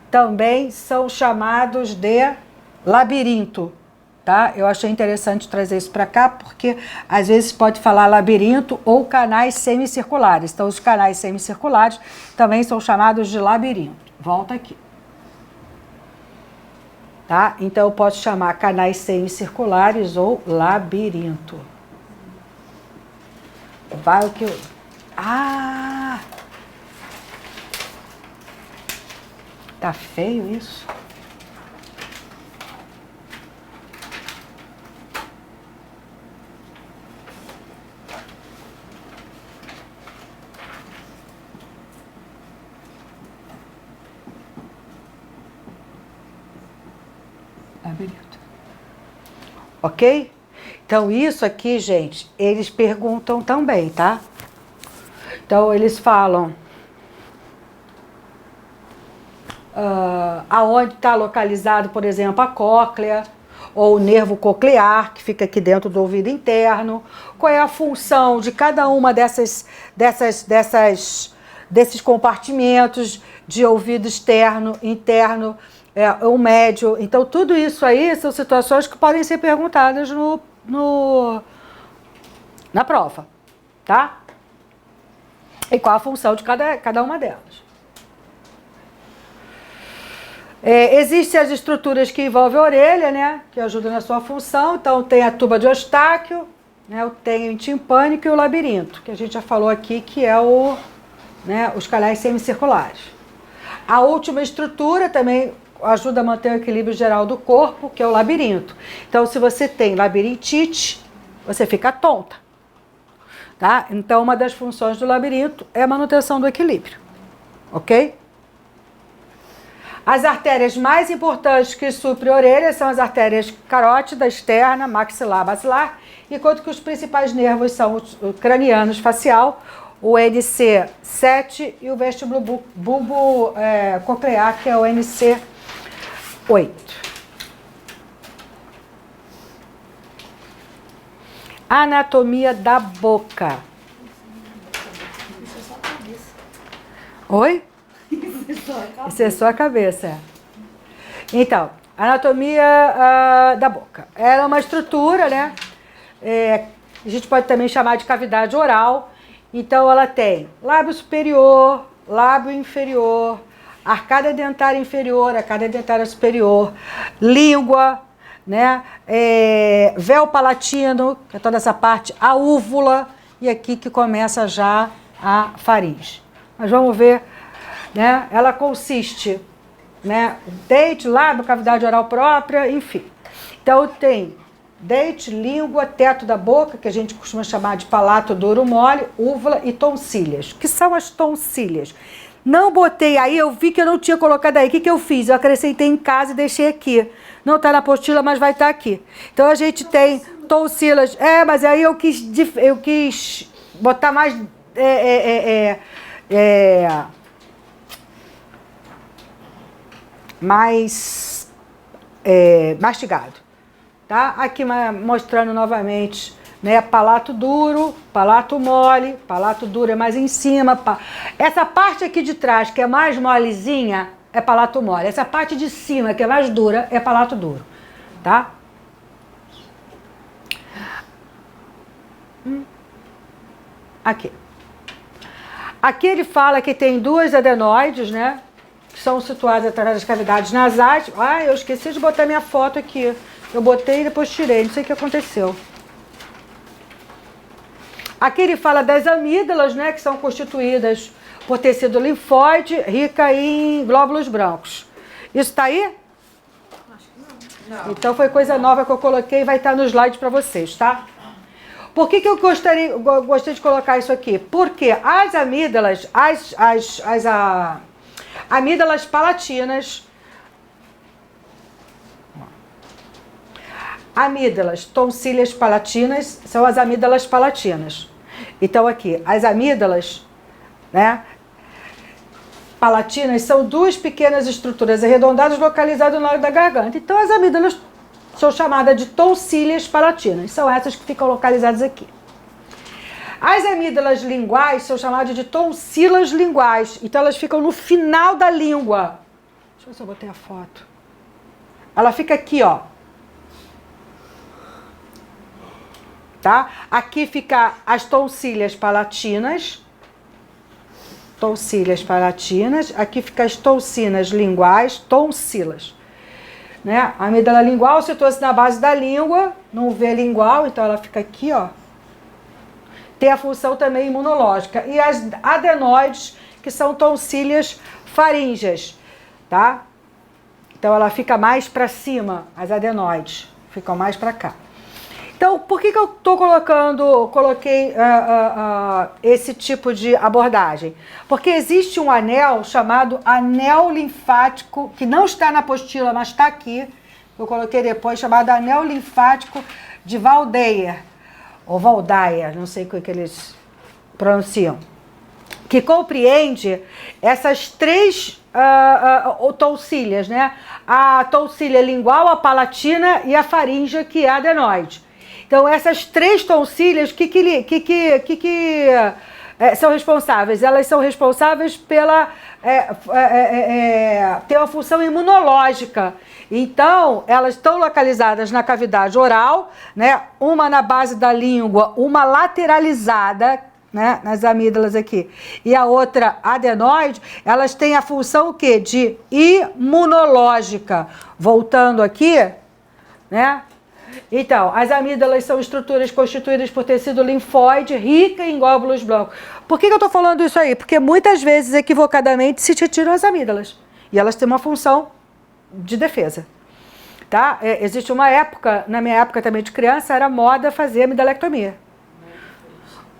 também são chamados de labirinto, tá? Eu achei interessante trazer isso para cá, porque às vezes pode falar labirinto ou canais semicirculares. Então, os canais semicirculares também são chamados de labirinto. Volta aqui. Tá? Então, eu posso chamar canais semicirculares ou labirinto. Vai o que eu... Ah! Tá feio isso? Labirinto. Ok? Então, isso aqui, gente, eles perguntam também, tá? Então, eles falam... aonde está localizado, por exemplo, a cóclea ou o nervo coclear, que fica aqui dentro do ouvido interno, qual é a função de cada uma desses compartimentos de ouvido externo, interno, o médio. Então, tudo isso aí são situações que podem ser perguntadas na prova, tá? E qual a função de cada uma delas. Existem as estruturas que envolvem a orelha, né? Que ajudam na sua função. Então, tem a tuba de Eustáquio, né? Tem o timpânico e o labirinto, que a gente já falou aqui, que é os canais semicirculares. A última estrutura também ajuda a manter o equilíbrio geral do corpo, que é o labirinto. Então, se você tem labirintite, você fica tonta, tá? Então, uma das funções do labirinto é a manutenção do equilíbrio, ok? As artérias mais importantes que suprem a orelha são as artérias carótida, externa, maxilar, basilar, enquanto que os principais nervos são o cranianos facial, o NC7 e o vestibulo bulbo coclear, que é o NC8. Anatomia da boca. Oi? Isso é só a cabeça. Então, anatomia da boca. Ela é uma estrutura, né? A gente pode também chamar de cavidade oral. Então, ela tem lábio superior, lábio inferior, arcada dentária inferior, arcada dentária superior, língua, né? Véu palatino, que é toda essa parte, a úvula, e aqui que começa já a faringe. Mas vamos ver, né? Ela consiste, né? Dente, lábio, cavidade oral própria, enfim. Então, tem dente, língua, teto da boca, que a gente costuma chamar de palato duro mole, úvula e tonsilhas. O que são as tonsilhas? Não botei aí, eu vi que eu não tinha colocado aí. O que eu fiz? Eu acrescentei em casa e deixei aqui. Não está na apostila, mas vai estar aqui. Então, a gente tem tonsilhas. Mas aí eu quis botar mais... mais mastigado. Tá? Aqui mostrando novamente, né? Palato duro, palato mole, palato duro é mais em cima. Essa parte aqui de trás, que é mais molezinha, é palato mole. Essa parte de cima, que é mais dura, é palato duro. Tá? Aqui. Aqui ele fala que tem duas adenoides, né? Que são situadas através das cavidades nasais. Eu esqueci de botar minha foto aqui. Eu botei e depois tirei, não sei o que aconteceu. Aqui ele fala das amígdalas, né, que são constituídas por tecido linfóide, rica em glóbulos brancos. Isso está aí? Acho que não. Então foi coisa nova que eu coloquei e vai estar no slide para vocês, tá? Por que eu gostei de colocar isso aqui? Porque as amígdalas, amígdalas palatinas, amígdalas, tonsilhas palatinas, são as amígdalas palatinas. Então aqui, as amígdalas, né, palatinas são duas pequenas estruturas arredondadas localizadas no lado da garganta. Então as amígdalas são chamadas de tonsilhas palatinas, são essas que ficam localizadas aqui. As amígdalas linguais são chamadas de tonsilas linguais, então elas ficam no final da língua. Deixa eu ver se eu botei a foto. Ela fica aqui, ó. Tá? Aqui fica as tonsilhas palatinas. Tonsilhas palatinas. Aqui fica as tonsinas linguais, tonsilas. Né? A amígdala lingual situa-se na base da língua, no V lingual, então ela fica aqui, ó. Tem a função também imunológica. E as adenoides, que são tonsilhas faríngeas, tá? Então ela fica mais para cima, as adenoides ficam mais para cá. Então, por que eu coloquei esse tipo de abordagem? Porque existe um anel chamado anel linfático, que não está na apostila, mas está aqui, eu coloquei depois, chamado anel linfático de Waldeyer, ou Waldeyer, não sei como é que eles pronunciam, que compreende essas três tonsilhas, né? A tonsilha lingual, a palatina e a faríngea, que é a adenoide. Então, essas três tonsilhas, são responsáveis? Elas são responsáveis pela ter uma função imunológica. Então, elas estão localizadas na cavidade oral, né? Uma na base da língua, uma lateralizada, né? Nas amígdalas aqui, e a outra adenoide. Elas têm a função o quê? De imunológica. Voltando aqui, né? Então, as amígdalas são estruturas constituídas por tecido linfóide rica em glóbulos brancos. Por que eu estou falando isso aí? Porque muitas vezes, equivocadamente, se retiram as amígdalas. E elas têm uma função de defesa. Tá? Existe uma época, na minha época também de criança, era moda fazer amidalectomia.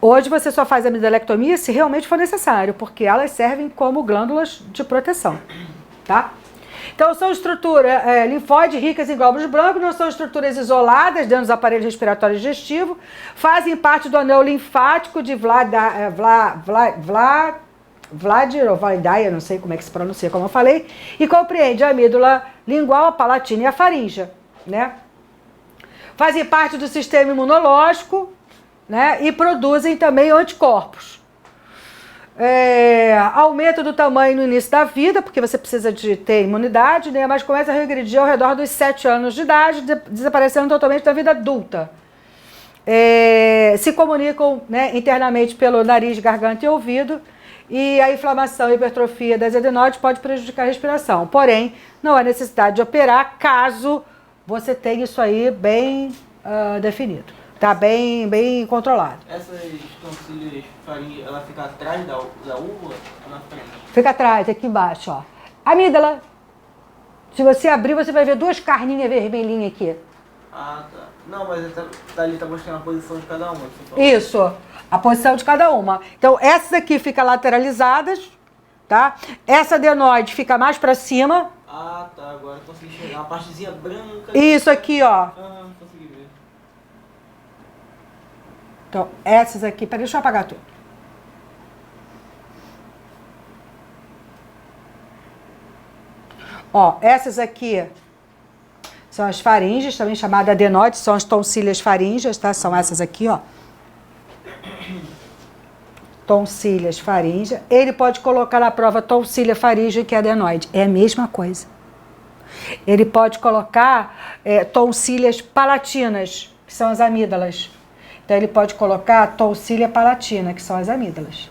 Hoje você só faz amidalectomia se realmente for necessário, porque elas servem como glândulas de proteção. Tá? Então, são estruturas linfóides ricas em glóbulos brancos, não são estruturas isoladas dentro dos aparelhos respiratórios digestivos, fazem parte do anel linfático de Vladir ou Validaia, não sei como é que se pronuncia, como eu falei, e compreende a amígdala lingual, a palatina e a faríngea, né? Fazem parte do sistema imunológico, né? E produzem também anticorpos. Aumento do tamanho no início da vida, porque você precisa de ter imunidade, né? Mas começa a regredir ao redor dos 7 anos de idade, desaparecendo totalmente da vida adulta. Se comunicam, né, internamente pelo nariz, garganta e ouvido, e a inflamação e hipertrofia das adenoides pode prejudicar a respiração. Porém, não há necessidade de operar caso você tenha isso aí bem definido. Tá bem controlado. Essas tonsilhas faringe, ela fica atrás da uva ou na frente? Fica atrás, aqui embaixo, ó. Amígdala. Se você abrir, você vai ver 2 carninhas vermelhinhas aqui. Ah, tá. Não, mas ali tá mostrando a posição de cada uma. Isso, a posição de cada uma. Então, essas aqui ficam lateralizadas, tá? Essa adenoide fica mais para cima. Ah, tá. Agora eu consegui enxergar. Uma partezinha branca. Isso aqui, ó. Consegui ver. Então, essas aqui... Peraí, deixa eu apagar tudo. Ó, essas aqui são as faríngeas, também chamadas adenoides, são as tonsilhas faríngeas, tá? São essas aqui, ó. Tonsilhas faríngea. Ele pode colocar na prova tonsilha faríngea que é adenoide. É a mesma coisa. Ele pode colocar tonsilhas palatinas, que são as amígdalas. Então, ele pode colocar tonsilha palatina, que são as amígdalas.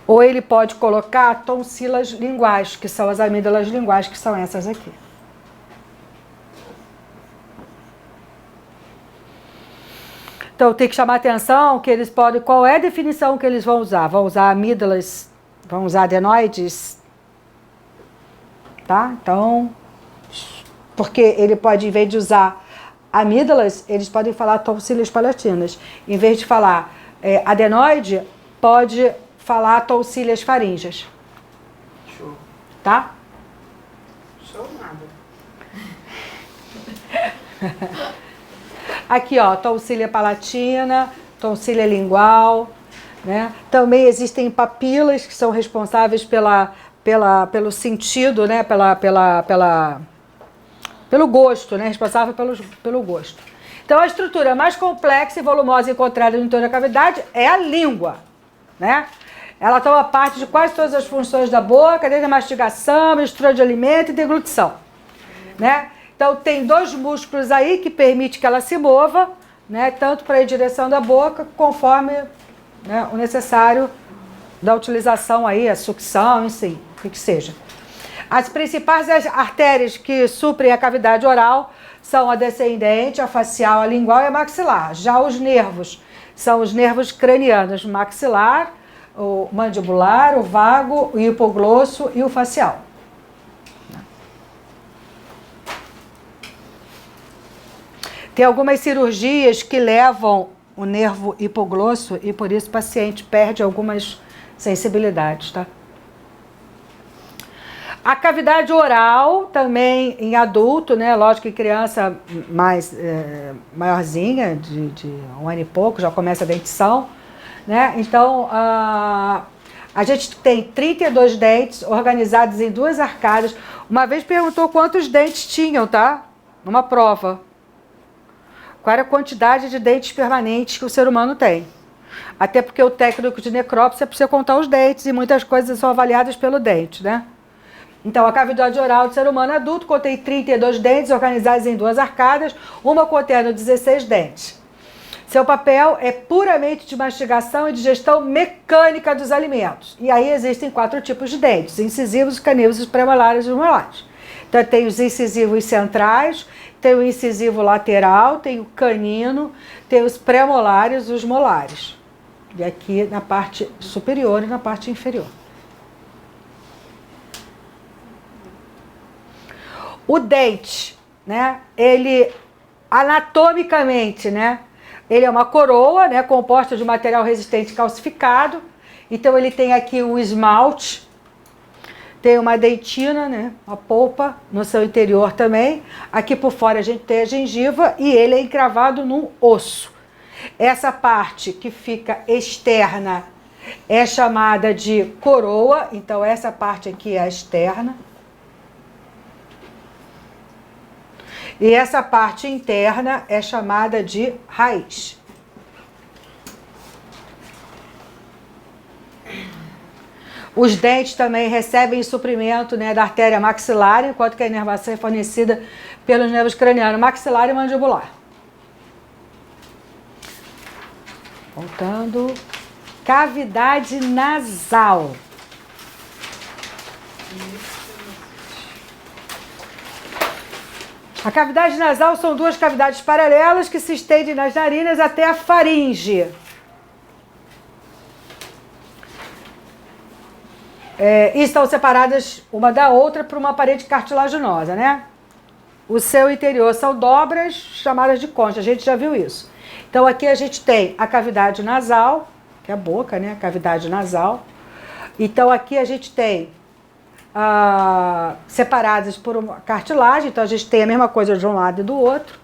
Ou ele pode colocar tonsilas linguais, que são as amígdalas linguais, que são essas aqui. Então, tem que chamar a atenção que eles podem... Qual é a definição que eles vão usar? Vão usar amígdalas, vão usar adenoides? Tá? Então, porque ele pode, em vez de usar amígdalas, eles podem falar tonsilhas palatinas. Em vez de falar adenoide, pode falar tonsilhas faríngeas. Show. Tá? Show nada. Aqui, ó, tonsilha palatina, tonsilha lingual, né? Também existem papilas que são responsáveis pelo sentido, né? Pelo gosto, né? Responsável pelo gosto. Então, a estrutura mais complexa e volumosa encontrada no entorno da cavidade é a língua, né? Ela toma parte de quase todas as funções da boca, desde a mastigação, mistura de alimento e deglutição, né? Então, tem 2 músculos aí que permitem que ela se mova, né? Tanto para a direção da boca, conforme, né, o necessário da utilização aí, a sucção, enfim, o que seja. As principais artérias que suprem a cavidade oral são a descendente, a facial, a lingual e a maxilar. Já os nervos são os nervos cranianos, maxilar, o mandibular, o vago, o hipoglosso e o facial. Tem algumas cirurgias que levam o nervo hipoglosso e por isso o paciente perde algumas sensibilidades, tá? A cavidade oral também em adulto, né? Lógico que criança mais maiorzinha, de 1 ano e pouco, já começa a dentição, né? Então, a gente tem 32 dentes organizados em 2 arcadas. Uma vez perguntou quantos dentes tinham, tá? Numa prova. Qual era a quantidade de dentes permanentes que o ser humano tem? Até porque o técnico de necrópsia é para você contar os dentes e muitas coisas são avaliadas pelo dente, né? Então, a cavidade oral do ser humano adulto contém 32 dentes organizados em 2 arcadas, uma contendo 16 dentes. Seu papel é puramente de mastigação e digestão mecânica dos alimentos. E aí existem 4 tipos de dentes: incisivos, caníveos, premolares e os molares. Então, tem os incisivos centrais, tem o incisivo lateral, tem o canino, tem os premolares e os molares. E aqui na parte superior e na parte inferior. O dente, né, ele anatomicamente, né, ele é uma coroa, né, composta de material resistente calcificado. Então ele tem aqui o esmalte, tem uma dentina, né, uma polpa no seu interior também. Aqui por fora a gente tem a gengiva e ele é encravado num osso. Essa parte que fica externa é chamada de coroa, então essa parte aqui é a externa. E essa parte interna é chamada de raiz. Os dentes também recebem suprimento, né, da artéria maxilar, enquanto que a inervação é fornecida pelos nervos craniano, maxilar e mandibular. Voltando. Cavidade nasal. A cavidade nasal são 2 cavidades paralelas que se estendem nas narinas até a faringe. E estão separadas uma da outra por uma parede cartilaginosa, né? O seu interior são dobras chamadas de concha, a gente já viu isso. Então aqui a gente tem a cavidade nasal, que é a boca, né? A cavidade nasal. Então aqui a gente tem separadas por uma cartilagem, então a gente tem a mesma coisa de um lado e do outro,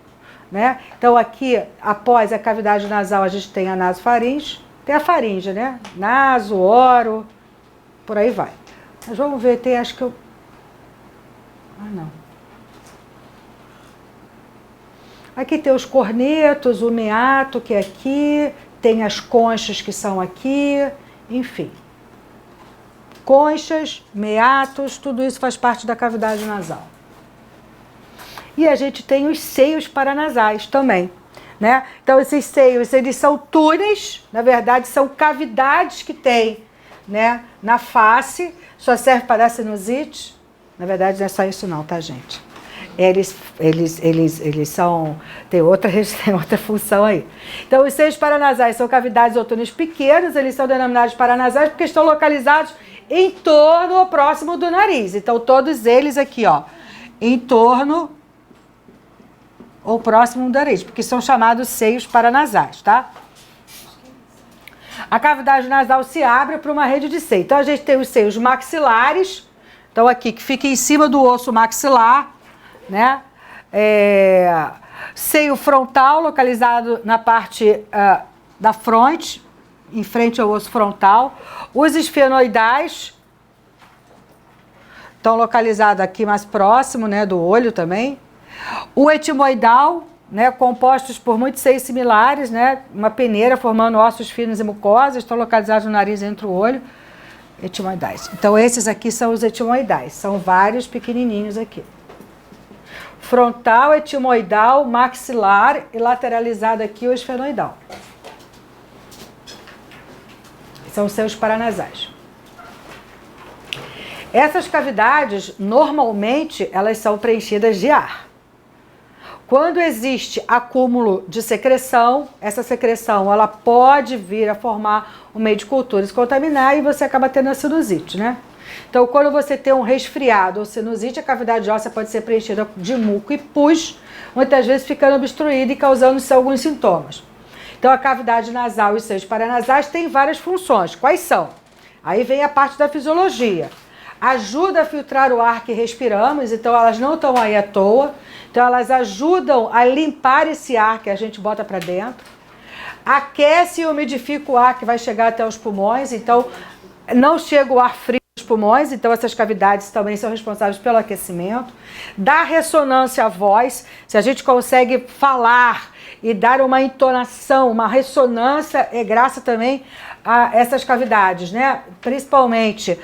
né? Então aqui, após a cavidade nasal, a gente tem a nasofaringe, tem a faringe, né? Naso, oro, por aí vai. Mas vamos ver, tem, acho que eu... não. Aqui tem os cornetos, o meato, que é aqui, tem as conchas, que são aqui, enfim. Conchas, meatos, tudo isso faz parte da cavidade nasal. E a gente tem os seios paranasais também, né? Então esses seios, eles são túneis, na verdade são cavidades que tem, né, na face, só serve para dar sinusite. Na verdade não é só isso não, tá, gente? Eles são, tem outra função aí. Então os seios paranasais são cavidades ou túneis pequenos, eles são denominados paranasais porque estão localizados em torno ou próximo do nariz. Então, todos eles aqui, ó, em torno ou próximo do nariz, porque são chamados seios paranasais, tá? A cavidade nasal se abre para uma rede de seio. Então, a gente tem os seios maxilares, então aqui, que fica em cima do osso maxilar, né? Seio frontal, localizado na parte da fronte, em frente ao osso frontal. Os esfenoidais estão localizados aqui mais próximo, né, do olho também. O etimoidal, né, compostos por muitos seios similares, né, uma peneira formando ossos finos e mucosas, estão localizados no nariz entre o olho. Etimoidais. Então esses aqui são os etimoidais, são vários pequenininhos aqui. Frontal, etimoidal, maxilar e lateralizado aqui o esfenoidal. São os seios paranasais. Essas cavidades, normalmente, elas são preenchidas de ar. Quando existe acúmulo de secreção, essa secreção ela pode vir a formar um meio de cultura e se contaminar e você acaba tendo a sinusite, né? Então, quando você tem um resfriado ou sinusite, a cavidade óssea pode ser preenchida de muco e pus, muitas vezes ficando obstruída e causando alguns sintomas. Então, a cavidade nasal e os seios paranasais têm várias funções. Quais são? Aí vem a parte da fisiologia. Ajuda a filtrar o ar que respiramos, então elas não estão aí à toa. Então, elas ajudam a limpar esse ar que a gente bota para dentro. Aquece e umidifica o ar que vai chegar até os pulmões, então não chega o ar frio nos pulmões, então essas cavidades também são responsáveis pelo aquecimento. Da ressonância à voz, se a gente consegue falar e dar uma entonação, uma ressonância, é graças também a essas cavidades, né? Principalmente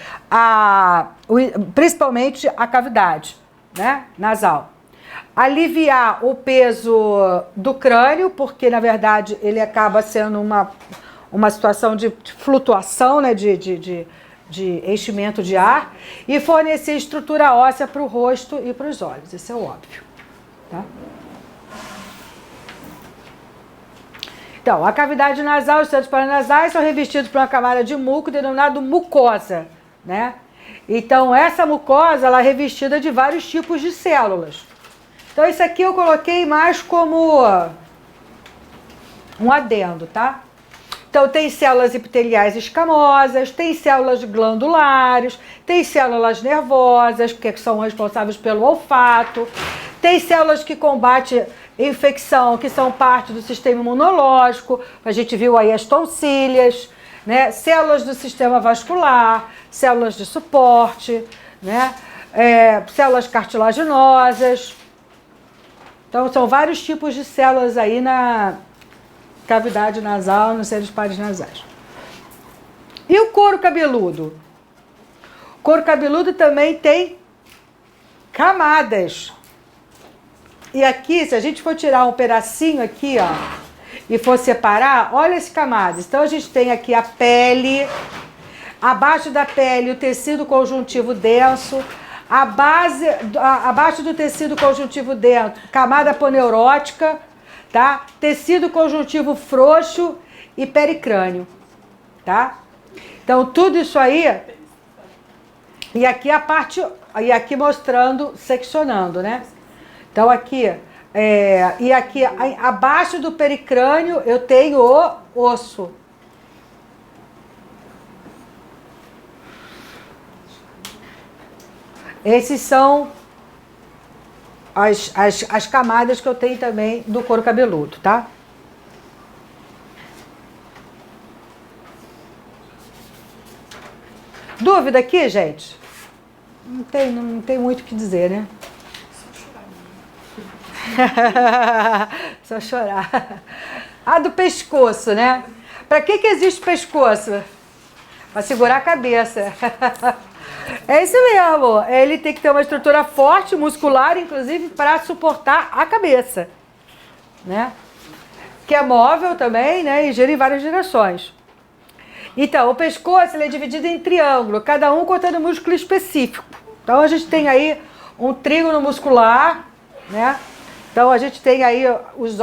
a cavidade, né? Nasal. Aliviar o peso do crânio, porque na verdade ele acaba sendo uma situação de flutuação, né? de enchimento de ar, e fornecer estrutura óssea para o rosto e para os olhos, isso é óbvio, tá? Então, a cavidade nasal e os centros paranasais são revestidos por uma camada de muco denominada mucosa, né? Então, essa mucosa, ela é revestida de vários tipos de células. Então, isso aqui eu coloquei mais como um adendo, tá? Então, tem células epiteliais escamosas, tem células glandulares, tem células nervosas, que são responsáveis pelo olfato, tem células que combatem infecção, que são parte do sistema imunológico, a gente viu aí as tonsilhas, né? Células do sistema vascular, células de suporte, né? Células cartilaginosas. Então, são vários tipos de células aí na cavidade nasal, nos seres pares nasais. E o couro cabeludo? O couro cabeludo também tem camadas. E aqui, se a gente for tirar um pedacinho aqui, ó, e for separar, olha as camadas. Então, a gente tem aqui a pele, abaixo da pele o tecido conjuntivo denso, abaixo do tecido conjuntivo denso, camada poneurótica, tá? Tecido conjuntivo frouxo e pericrânio, tá? Então, tudo isso aí, e aqui a parte, e aqui mostrando, seccionando, né? Então, aqui, e aqui abaixo do pericrânio eu tenho o osso. Esses são as camadas que eu tenho também do couro cabeludo, tá? Dúvida aqui, gente? Não tem muito o que dizer, né? Só chorar. A do pescoço, né? Para que existe pescoço? Para segurar a cabeça. É isso mesmo. Ele tem que ter uma estrutura forte, muscular, inclusive, para suportar a cabeça, né? Que é móvel também, né? E gira em várias direções. Então, o pescoço ele é dividido em triângulo, cada um contendo um músculo específico. Então, a gente tem aí um trígono muscular, né? Então, a gente tem aí os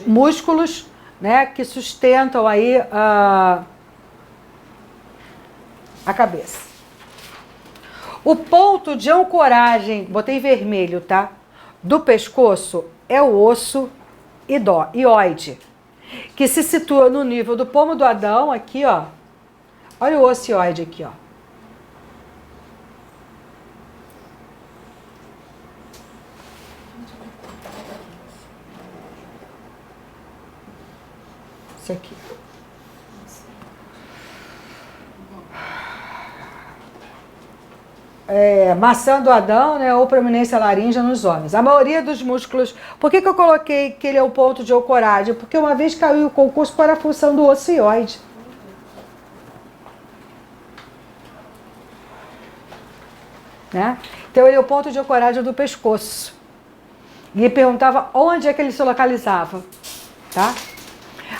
músculos, né, que sustentam aí a cabeça. O ponto de ancoragem, botei vermelho, tá? Do pescoço é o osso ióide, que se situa no nível do pomo do Adão, aqui, ó. Olha o osso ióide aqui, ó. Isso aqui. Maçã do Adão, né, ou proeminência laríngea nos homens. A maioria dos músculos... Por que eu coloquei que ele é o ponto de ancoragem? Porque uma vez caiu o concurso para a função do osso ióide. Né? Então ele é o ponto de ancoragem do pescoço. E perguntava onde é que ele se localizava. Tá?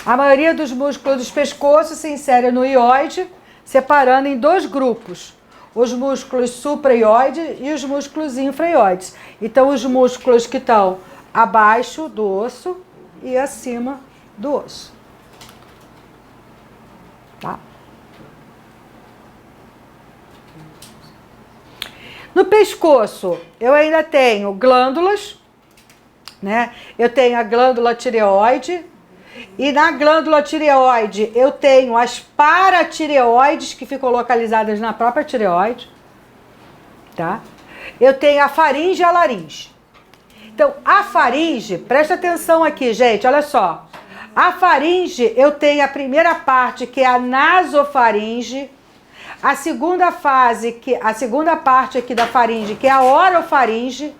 A maioria dos músculos dos pescoços se insere no ióide, separando em dois grupos. Os músculos supraioides e os músculos infraioides. Então, os músculos que estão abaixo do osso e acima do osso. Tá? No pescoço, eu ainda tenho glândulas, né? Eu tenho a glândula tireoide. E na glândula tireoide eu tenho as paratireoides que ficam localizadas na própria tireoide, tá? Eu tenho a faringe e a laringe. Então, a faringe, presta atenção aqui, gente, olha só. A faringe, eu tenho a primeira parte, que é a nasofaringe, a segunda parte aqui da faringe, que é a orofaringe,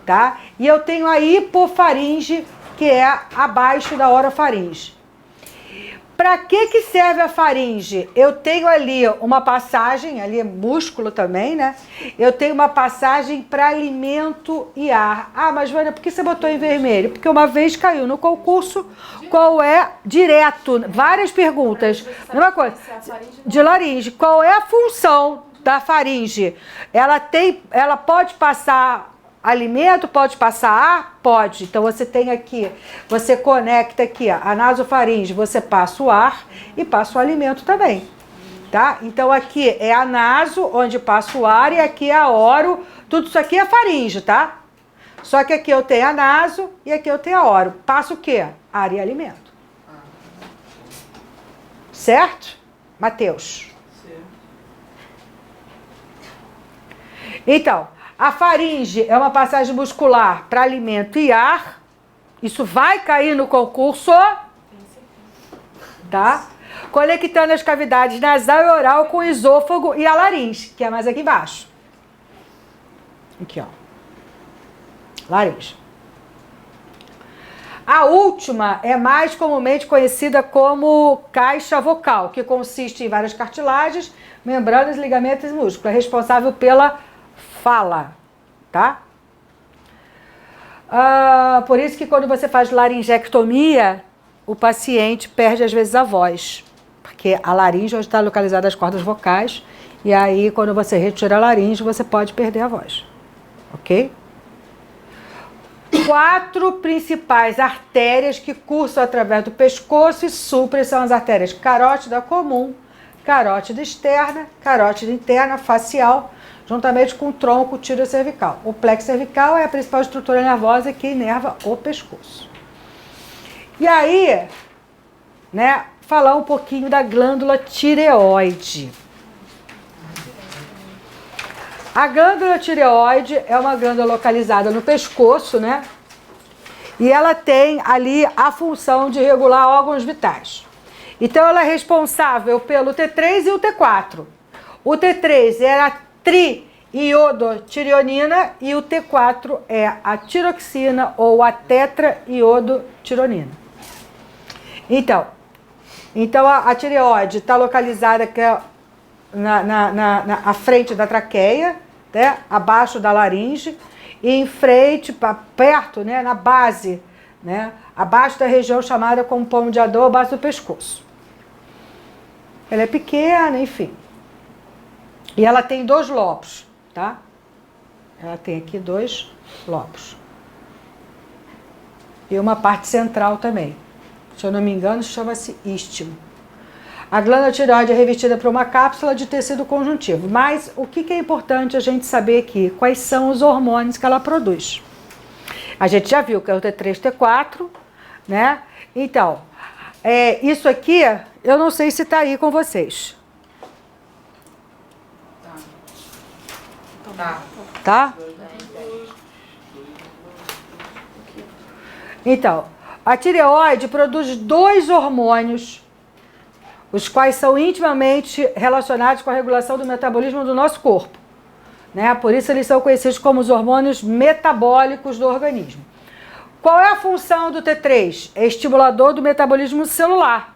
tá? E eu tenho a hipofaringe, que é abaixo da orofaringe. Para que serve a faringe? Eu tenho ali uma passagem, ali é músculo também, né? Eu tenho uma passagem para alimento e ar. Ah, mas Vânia, por que você botou em vermelho? Porque uma vez caiu no concurso, qual é, direto, várias perguntas. Mesma coisa, de laringe. Qual é a função da faringe? Ela pode passar alimento, pode passar ar? Pode. Então você tem aqui, você conecta aqui ó, a nasofaringe, você passa o ar e passa o alimento também, tá? Então aqui é a naso, onde passa o ar, e aqui é a oro, tudo isso aqui é faringe, tá? Só que aqui eu tenho a naso e aqui eu tenho a oro. Passa o quê? Ar e alimento. Certo? Mateus? Certo. Então, a faringe é uma passagem muscular para alimento e ar. Isso vai cair no concurso, tá? Conectando as cavidades nasal e oral com o esôfago e a laringe, que é mais aqui embaixo. Aqui, ó. Laringe. A última é mais comumente conhecida como caixa vocal, que consiste em várias cartilagens, membranas, ligamentos e músculos. É responsável pela fala, tá? Por isso que quando você faz laringectomia, o paciente perde às vezes a voz, porque a laringe é onde está localizada as cordas vocais, e aí quando você retira a laringe, você pode perder a voz, ok? 4 principais artérias que cursam através do pescoço e suprem são as artérias carótida comum, carótida externa, carótida interna, facial, juntamente com o tronco tireocervical. O plexo cervical é a principal estrutura nervosa que inerva o pescoço. E aí, né, falar um pouquinho da glândula tireoide. A glândula tireoide é uma glândula localizada no pescoço, né? E ela tem ali a função de regular órgãos vitais. Então, ela é responsável pelo T3 e o T4. O T3 é a triiodotironina e o T4 é a tiroxina ou a tetraiodotironina. Então a tireoide está localizada aqui na frente da traqueia, né, abaixo da laringe, e em frente, perto, né, na base, né, abaixo da região chamada como pomo de Adão, abaixo do pescoço. Ela é pequena, enfim. E ela tem 2 lobos, tá? Ela tem aqui 2 lobos. E uma parte central também. Se eu não me engano, chama-se istmo. A glândula tireoide é revestida por uma cápsula de tecido conjuntivo. Mas o que é importante a gente saber aqui? Quais são os hormônios que ela produz? A gente já viu que é o T3, T4, né? Então, isso aqui, eu não sei se está aí com vocês. Tá? Então, a tireoide produz 2 hormônios, os quais são intimamente relacionados com a regulação do metabolismo do nosso corpo, né? Por isso eles são conhecidos como os hormônios metabólicos do organismo. Qual é a função do T3? É estimulador do metabolismo celular.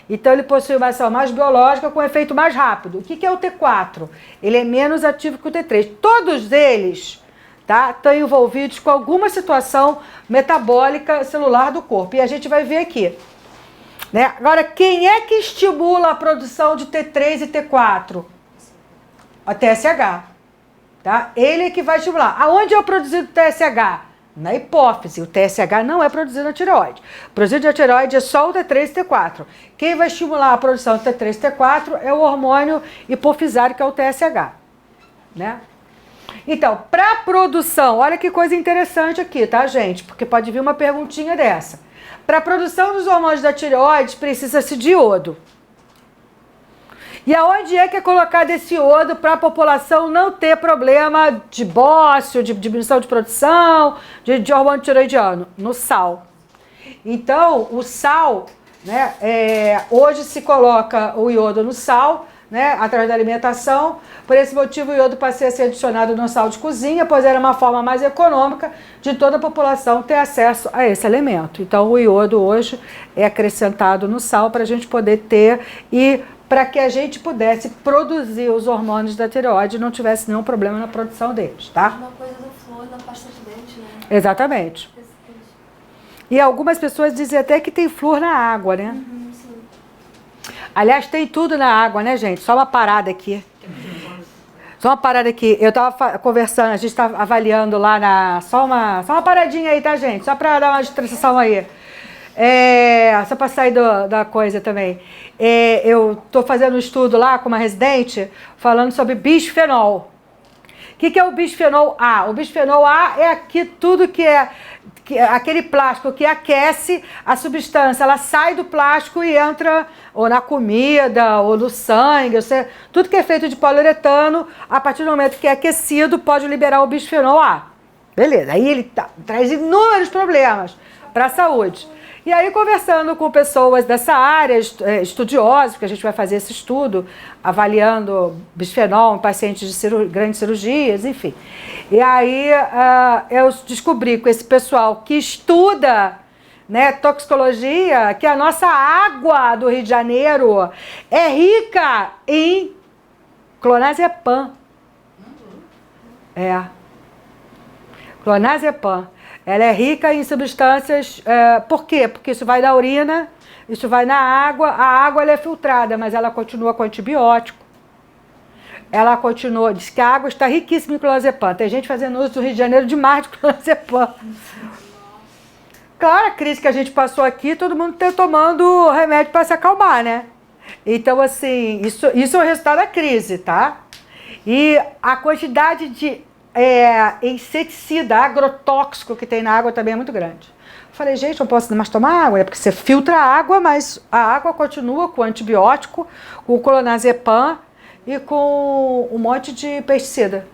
Então ele possui uma ação mais biológica com efeito mais rápido. O que é o T4? Ele é menos ativo que o T3. Todos eles, tá, estão envolvidos com alguma situação metabólica celular do corpo. E a gente vai ver aqui, né? Agora, quem é que estimula a produção de T3 e T4? A TSH. Tá? Ele é que vai estimular. Aonde é produzido o TSH? Na hipófise. O TSH não é produzido na tireoide. Produzido na tireoide é só o T3 e T4. Quem vai estimular a produção do T3 e T4 é o hormônio hipofisário, que é o TSH. Né? Então, para produção, olha que coisa interessante aqui, tá, gente? Porque pode vir uma perguntinha dessa. Para a produção dos hormônios da tireoide, precisa-se de iodo. E aonde é que é colocado esse iodo para a população não ter problema de bócio, de diminuição de produção, de hormônio tireoidiano? No sal. Então, o sal, né, hoje se coloca o iodo no sal, né, através da alimentação. Por esse motivo, o iodo passou a ser adicionado no sal de cozinha, pois era uma forma mais econômica de toda a população ter acesso a esse elemento. Então, o iodo hoje é acrescentado no sal para a gente poder ter e para que a gente pudesse produzir os hormônios da tireoide e não tivesse nenhum problema na produção deles, tá? Uma coisa do flúor na pasta de dente, né? Exatamente. E algumas pessoas dizem até que tem flúor na água, né? Sim. Aliás, tem tudo na água, né, gente? Só uma parada aqui. Só uma parada aqui. Eu tava conversando, a gente tava avaliando lá na... Só uma paradinha aí, tá, gente? Só pra dar uma distração aí. Só pra sair da coisa também. Eu tô fazendo um estudo lá com uma residente falando sobre bisfenol. O que é o bisfenol A? O bisfenol A é aqui tudo que é aquele plástico que aquece a substância, ela sai do plástico e entra ou na comida, ou no sangue, tudo que é feito de poliuretano, a partir do momento que é aquecido, pode liberar o bisfenol A. Beleza, aí ele traz inúmeros problemas para a saúde. E aí, conversando com pessoas dessa área, estudiosos, porque a gente vai fazer esse estudo, avaliando bisfenol em pacientes de grandes cirurgias, enfim. E aí, eu descobri com esse pessoal que estuda, né, toxicologia, que a nossa água do Rio de Janeiro é rica em clonazepam. Clonazepam. Ela é rica em substâncias, por quê? Porque isso vai na urina, isso vai na água, a água ela é filtrada, mas ela continua com antibiótico. Ela continua, diz que a água está riquíssima em clonazepam. Tem gente fazendo uso do Rio de Janeiro demais de clonazepam. Claro, a crise que a gente passou aqui, todo mundo está tomando remédio para se acalmar, né? Então, assim, isso é o resultado da crise, tá? E a quantidade de inseticida, agrotóxico que tem na água também é muito grande. Eu falei, gente, não posso mais tomar água, porque você filtra a água, mas a água continua com antibiótico, com clonazepam e com um monte de pesticida.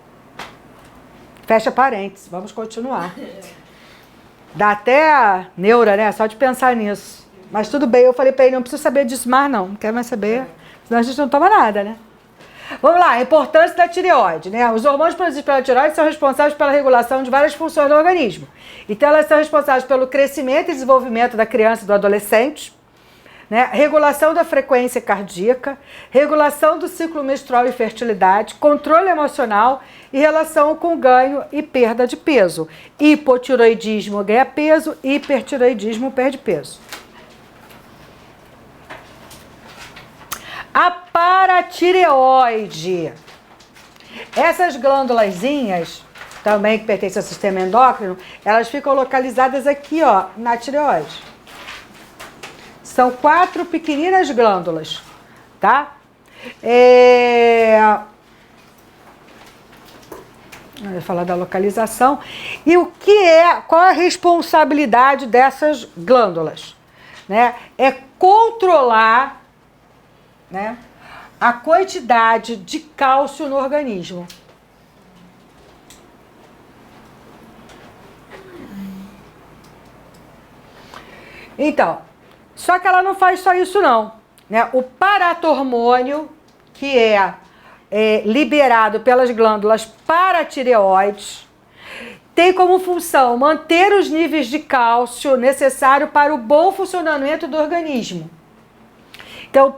Fecha parênteses, vamos continuar. Dá até neura, né? Só de pensar nisso. Mas tudo bem, eu falei pra ele, não preciso saber disso mais não quero mais saber, senão a gente não toma nada, né? Vamos lá, a importância da tireoide, né? Os hormônios produzidos pela tireoide são responsáveis pela regulação de várias funções do organismo. Então, elas são responsáveis pelo crescimento e desenvolvimento da criança e do adolescente, né? Regulação da frequência cardíaca, regulação do ciclo menstrual e fertilidade, controle emocional e relação com ganho e perda de peso. Hipotiroidismo ganha peso, hipertiroidismo perde peso. A paratireoide. Essas glândulazinhas, também que pertencem ao sistema endócrino, elas ficam localizadas aqui, ó, na tireoide. São 4 pequeninas glândulas, tá? Eu vou falar da localização. E qual é a responsabilidade dessas glândulas? Né? É controlar, né, a quantidade de cálcio no organismo. Então, só que ela não faz só isso não, né? O paratormônio, que é liberado pelas glândulas paratireoides, tem como função manter os níveis de cálcio necessário para o bom funcionamento do organismo. Então,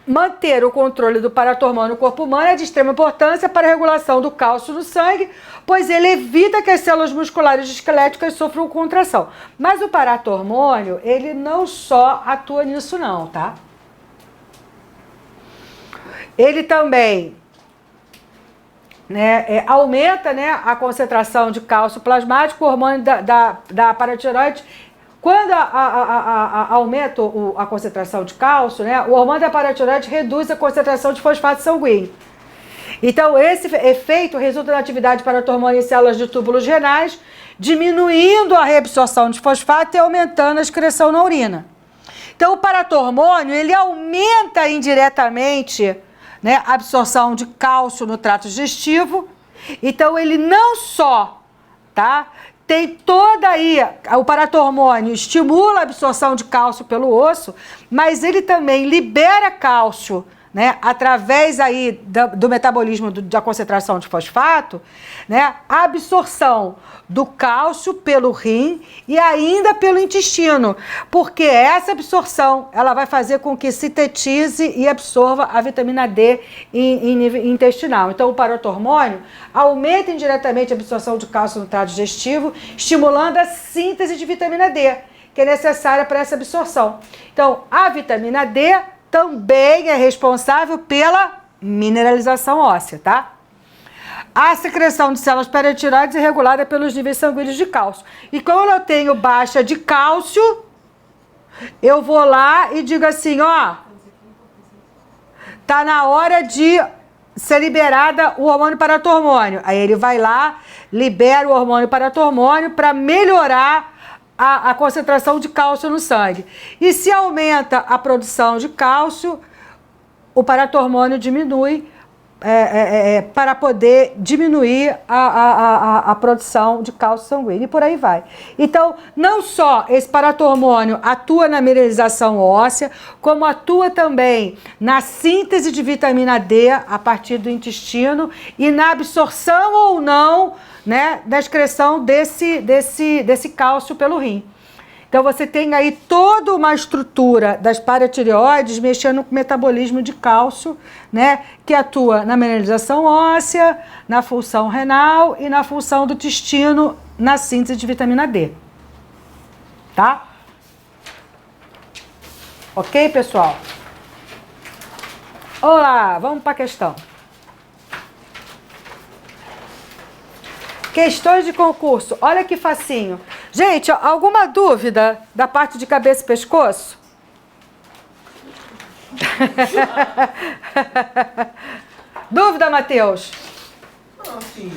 manter o controle do paratormônio no corpo humano é de extrema importância para a regulação do cálcio no sangue, pois ele evita que as células musculares esqueléticas sofram contração. Mas o paratormônio, ele não só atua nisso não, tá? Ele também, né, aumenta, né, a concentração de cálcio plasmático, o hormônio da paratireoide. Quando aumenta a concentração de cálcio, né, o hormônio da paratireoide reduz a concentração de fosfato sanguíneo. Então, esse efeito resulta na atividade paratormônio em células de túbulos renais, diminuindo a reabsorção de fosfato e aumentando a excreção na urina. Então, o paratormônio, ele aumenta indiretamente, né, a absorção de cálcio no trato digestivo. Então, ele não só, tá, tem toda aí, o paratormônio estimula a absorção de cálcio pelo osso, mas ele também libera cálcio, né, através aí do metabolismo da concentração de fosfato, né, a absorção do cálcio pelo rim e ainda pelo intestino, porque essa absorção ela vai fazer com que sintetize e absorva a vitamina D em nível intestinal. Então o paratormônio aumenta indiretamente a absorção de cálcio no trato digestivo, estimulando a síntese de vitamina D, que é necessária para essa absorção. Então a vitamina D também é responsável pela mineralização óssea, tá? A secreção de células paratireoides é regulada pelos níveis sanguíneos de cálcio. E quando eu tenho baixa de cálcio, eu vou lá e digo assim, ó, tá na hora de ser liberada o hormônio paratormônio. Aí ele vai lá, libera o hormônio paratormônio para melhorar a concentração de cálcio no sangue. E se aumenta a produção de cálcio, o paratormônio diminui para poder diminuir a produção de cálcio sanguíneo e por aí vai. Então, não só esse paratormônio atua na mineralização óssea, como atua também na síntese de vitamina D a partir do intestino e na absorção ou não, né, da excreção desse cálcio pelo rim. Então você tem aí toda uma estrutura das paratireoides mexendo com o metabolismo de cálcio, né, que atua na mineralização óssea, na função renal e na função do intestino, na síntese de vitamina D. Tá? Ok, pessoal? Olá, vamos para a questão. Questões de concurso. Olha que facinho. Gente, alguma dúvida da parte de cabeça e pescoço? Dúvida, Matheus? Não, assim,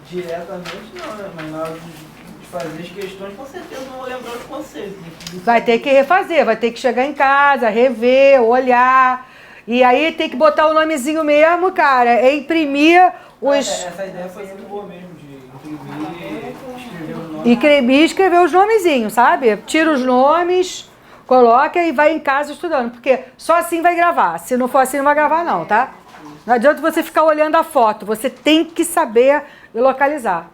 diretamente não, né? Mas na hora de fazer as questões, com certeza não vou lembrar os conceitos. Vai ter que refazer, vai ter que chegar em casa, rever, olhar. E aí tem que botar o nomezinho mesmo, cara. É imprimir os... Essa ideia foi muito boa mesmo, de imprimir, escrever o nome. E escrever os nomezinhos, sabe? Tira os nomes, coloca e vai em casa estudando. Porque só assim vai gravar. Se não for assim, não vai gravar não, tá? Não adianta você ficar olhando a foto. Você tem que saber localizar.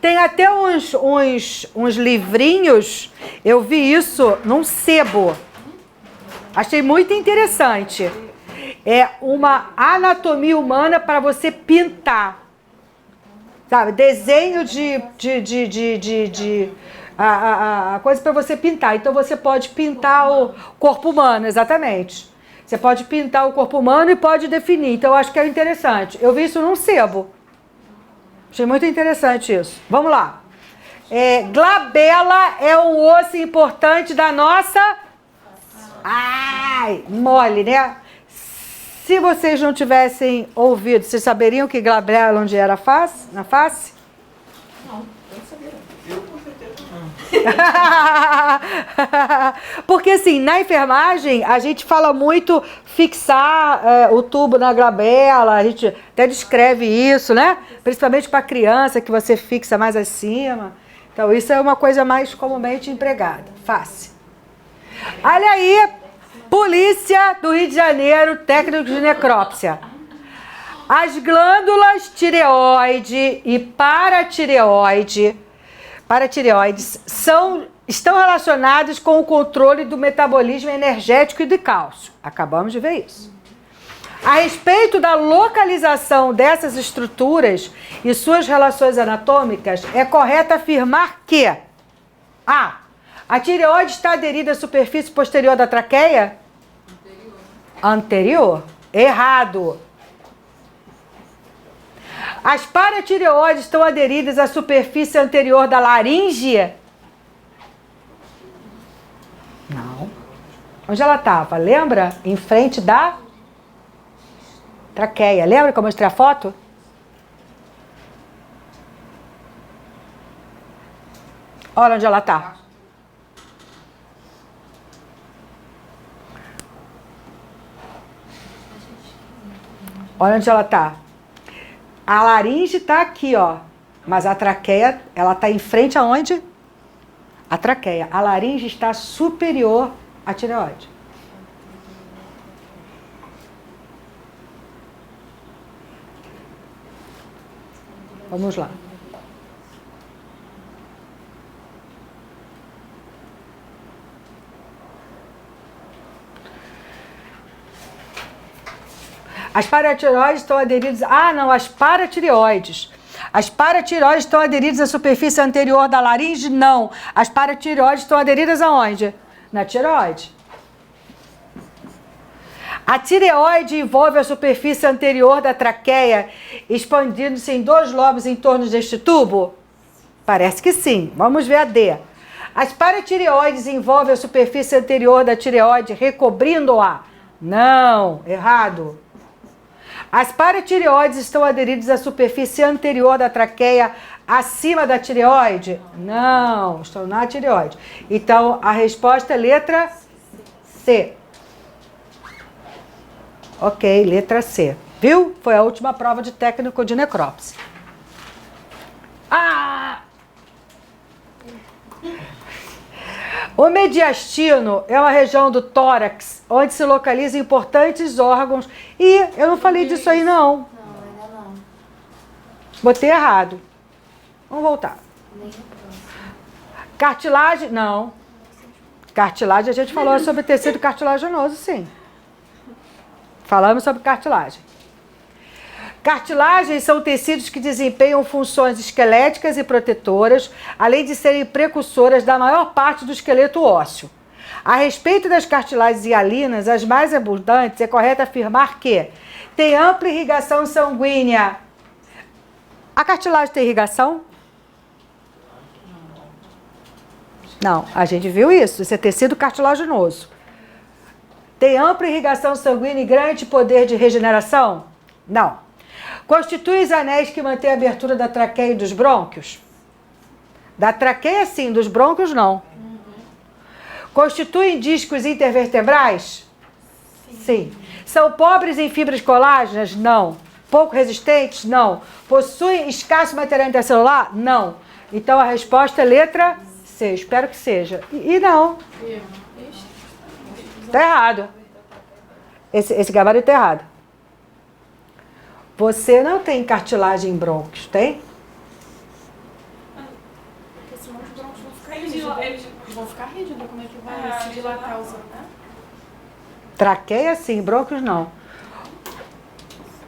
Tem até uns livrinhos. Eu vi isso num sebo. Achei muito interessante. É uma anatomia humana para você pintar. Sabe? Desenho a coisa para você pintar. Então você pode pintar o corpo humano, exatamente. Você pode pintar o corpo humano e pode definir. Então eu acho que é interessante. Eu vi isso num sebo. Achei muito interessante isso. Vamos lá. Glabela é um osso importante da nossa... Ai, mole, né? Se vocês não tivessem ouvido, vocês saberiam que glabela onde era na face? Não, eu não sabia. Eu com certeza não. Porque assim, na enfermagem, a gente fala muito fixar o tubo na glabela, a gente até descreve isso, né? Principalmente para criança, que você fixa mais acima. Então isso é uma coisa mais comumente empregada. Face. Olha aí, Polícia do Rio de Janeiro, técnico de necrópsia. As glândulas tireoide e paratireoides estão relacionadas com o controle do metabolismo energético e de cálcio. Acabamos de ver isso. A respeito da localização dessas estruturas e suas relações anatômicas, é correto afirmar que a tireoide está aderida à superfície posterior da traqueia? Anterior. Errado. As paratireoides estão aderidas à superfície anterior da laringe? Não. Onde ela estava? Lembra? Em frente da traqueia. Lembra que eu mostrei a foto? Olha onde ela está. Olha onde ela está. A laringe está aqui, ó. Mas a traqueia, ela está em frente aonde? A traqueia. A laringe está superior à tireoide. Vamos lá. As paratireoides estão aderidas... Ah, não, as paratireoides. As paratireoides estão aderidas à superfície anterior da laringe? Não. As paratireoides estão aderidas aonde? Na tireoide. A tireoide envolve a superfície anterior da traqueia, expandindo-se em 2 lobos em torno deste tubo? Parece que sim. Vamos ver a D. As paratireoides envolvem a superfície anterior da tireoide, recobrindo-a? Não. Errado. As paratireoides estão aderidas à superfície anterior da traqueia, acima da tireoide? Não, estão na tireoide. Então, a resposta é letra C. Ok, letra C. Viu? Foi a última prova de técnico de necrópsia. Ah! O mediastino é uma região do tórax onde se localizam importantes órgãos. E eu não falei disso aí, não. Não, ainda não. Botei errado. Vamos voltar. Cartilagem, não. Cartilagem, a gente falou sobre tecido cartilaginoso, sim. Falamos sobre cartilagem. Cartilagens são tecidos que desempenham funções esqueléticas e protetoras, além de serem precursoras da maior parte do esqueleto ósseo. A respeito das cartilagens hialinas, as mais abundantes, é correto afirmar que tem ampla irrigação sanguínea. A cartilagem tem irrigação? Não, a gente viu isso. Isso é tecido cartilaginoso. Tem ampla irrigação sanguínea e grande poder de regeneração? Não. Constitui os anéis que mantêm a abertura da traqueia e dos brônquios? Da traqueia, sim, dos brônquios, não. Constituem discos intervertebrais? Sim. São pobres em fibras colágenas? Não. Pouco resistentes? Não. Possuem escasso material intercelular? Não. Então a resposta é letra C. Espero que seja. E não. Está errado. Esse gabarito está errado. Você não tem cartilagem em brônquios, tem? Porque senão os brônquios vão ficar rígidos. Eles vão ficar rígidos. Como é que vai se dilatar os, né? Traqueia sim, brônquios não.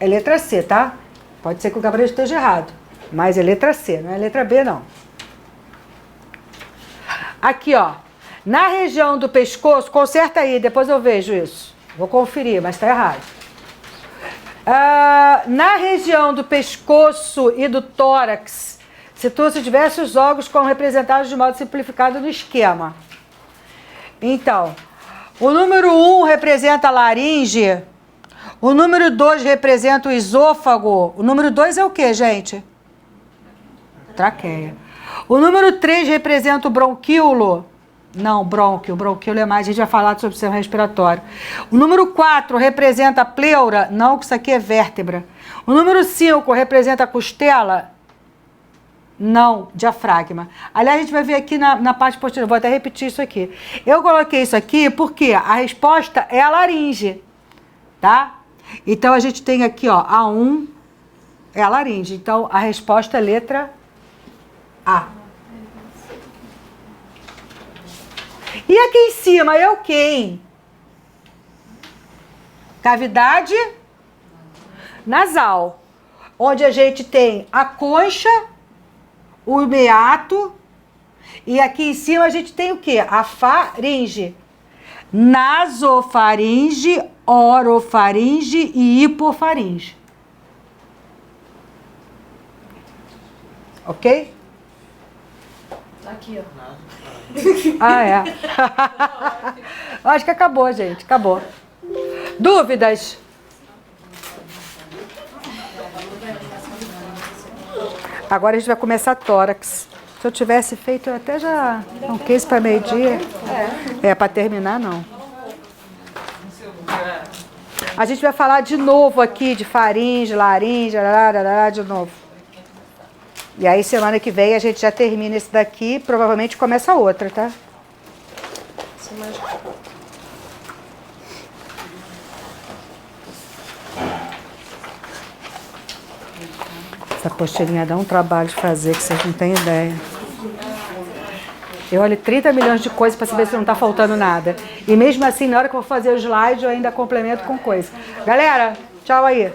É letra C, tá? Pode ser que o gabarito esteja errado. Mas é letra C, não é letra B, não. Aqui, ó. Na região do pescoço, conserta aí, depois eu vejo isso. Vou conferir, mas está errado. Na região do pescoço e do tórax, situam-se diversos órgãos como representados de modo simplificado no esquema. Então, o número 1 representa a laringe, o número 2 representa o esôfago, o número 2 é o que, gente? Traqueia. O número 3 representa o bronquíolo. Não, brônquio. Bronquíolo é mais, a gente vai falar sobre o sistema respiratório. O número 4 representa a pleura. Não, que isso aqui é vértebra. O número 5 representa a costela. Não, diafragma. Aliás, a gente vai ver aqui na parte posterior. Vou até repetir isso aqui. Eu coloquei isso aqui porque a resposta é a laringe. Tá? Então, a gente tem aqui, ó, A1 é a laringe. Então, a resposta é letra A. E aqui em cima é o quê, hein? Cavidade nasal, onde a gente tem a concha, o meato, e aqui em cima a gente tem o quê? A faringe. Nasofaringe, orofaringe e hipofaringe. Ok? Aqui, ó. Ah, é. Acho que acabou, gente. Acabou. Dúvidas? Agora a gente vai começar tórax. Se eu tivesse feito, eu até já... Um case para meio-dia. É, para terminar, não. A gente vai falar de novo aqui de faringe, laringe, de novo. E aí, semana que vem, a gente já termina esse daqui, provavelmente começa outra, tá? Essa postilinha dá um trabalho de fazer, que vocês não têm ideia. Eu olho 30 milhões de coisas para saber se não está faltando nada. E mesmo assim, na hora que eu vou fazer o slide, eu ainda complemento com coisa. Galera, tchau aí.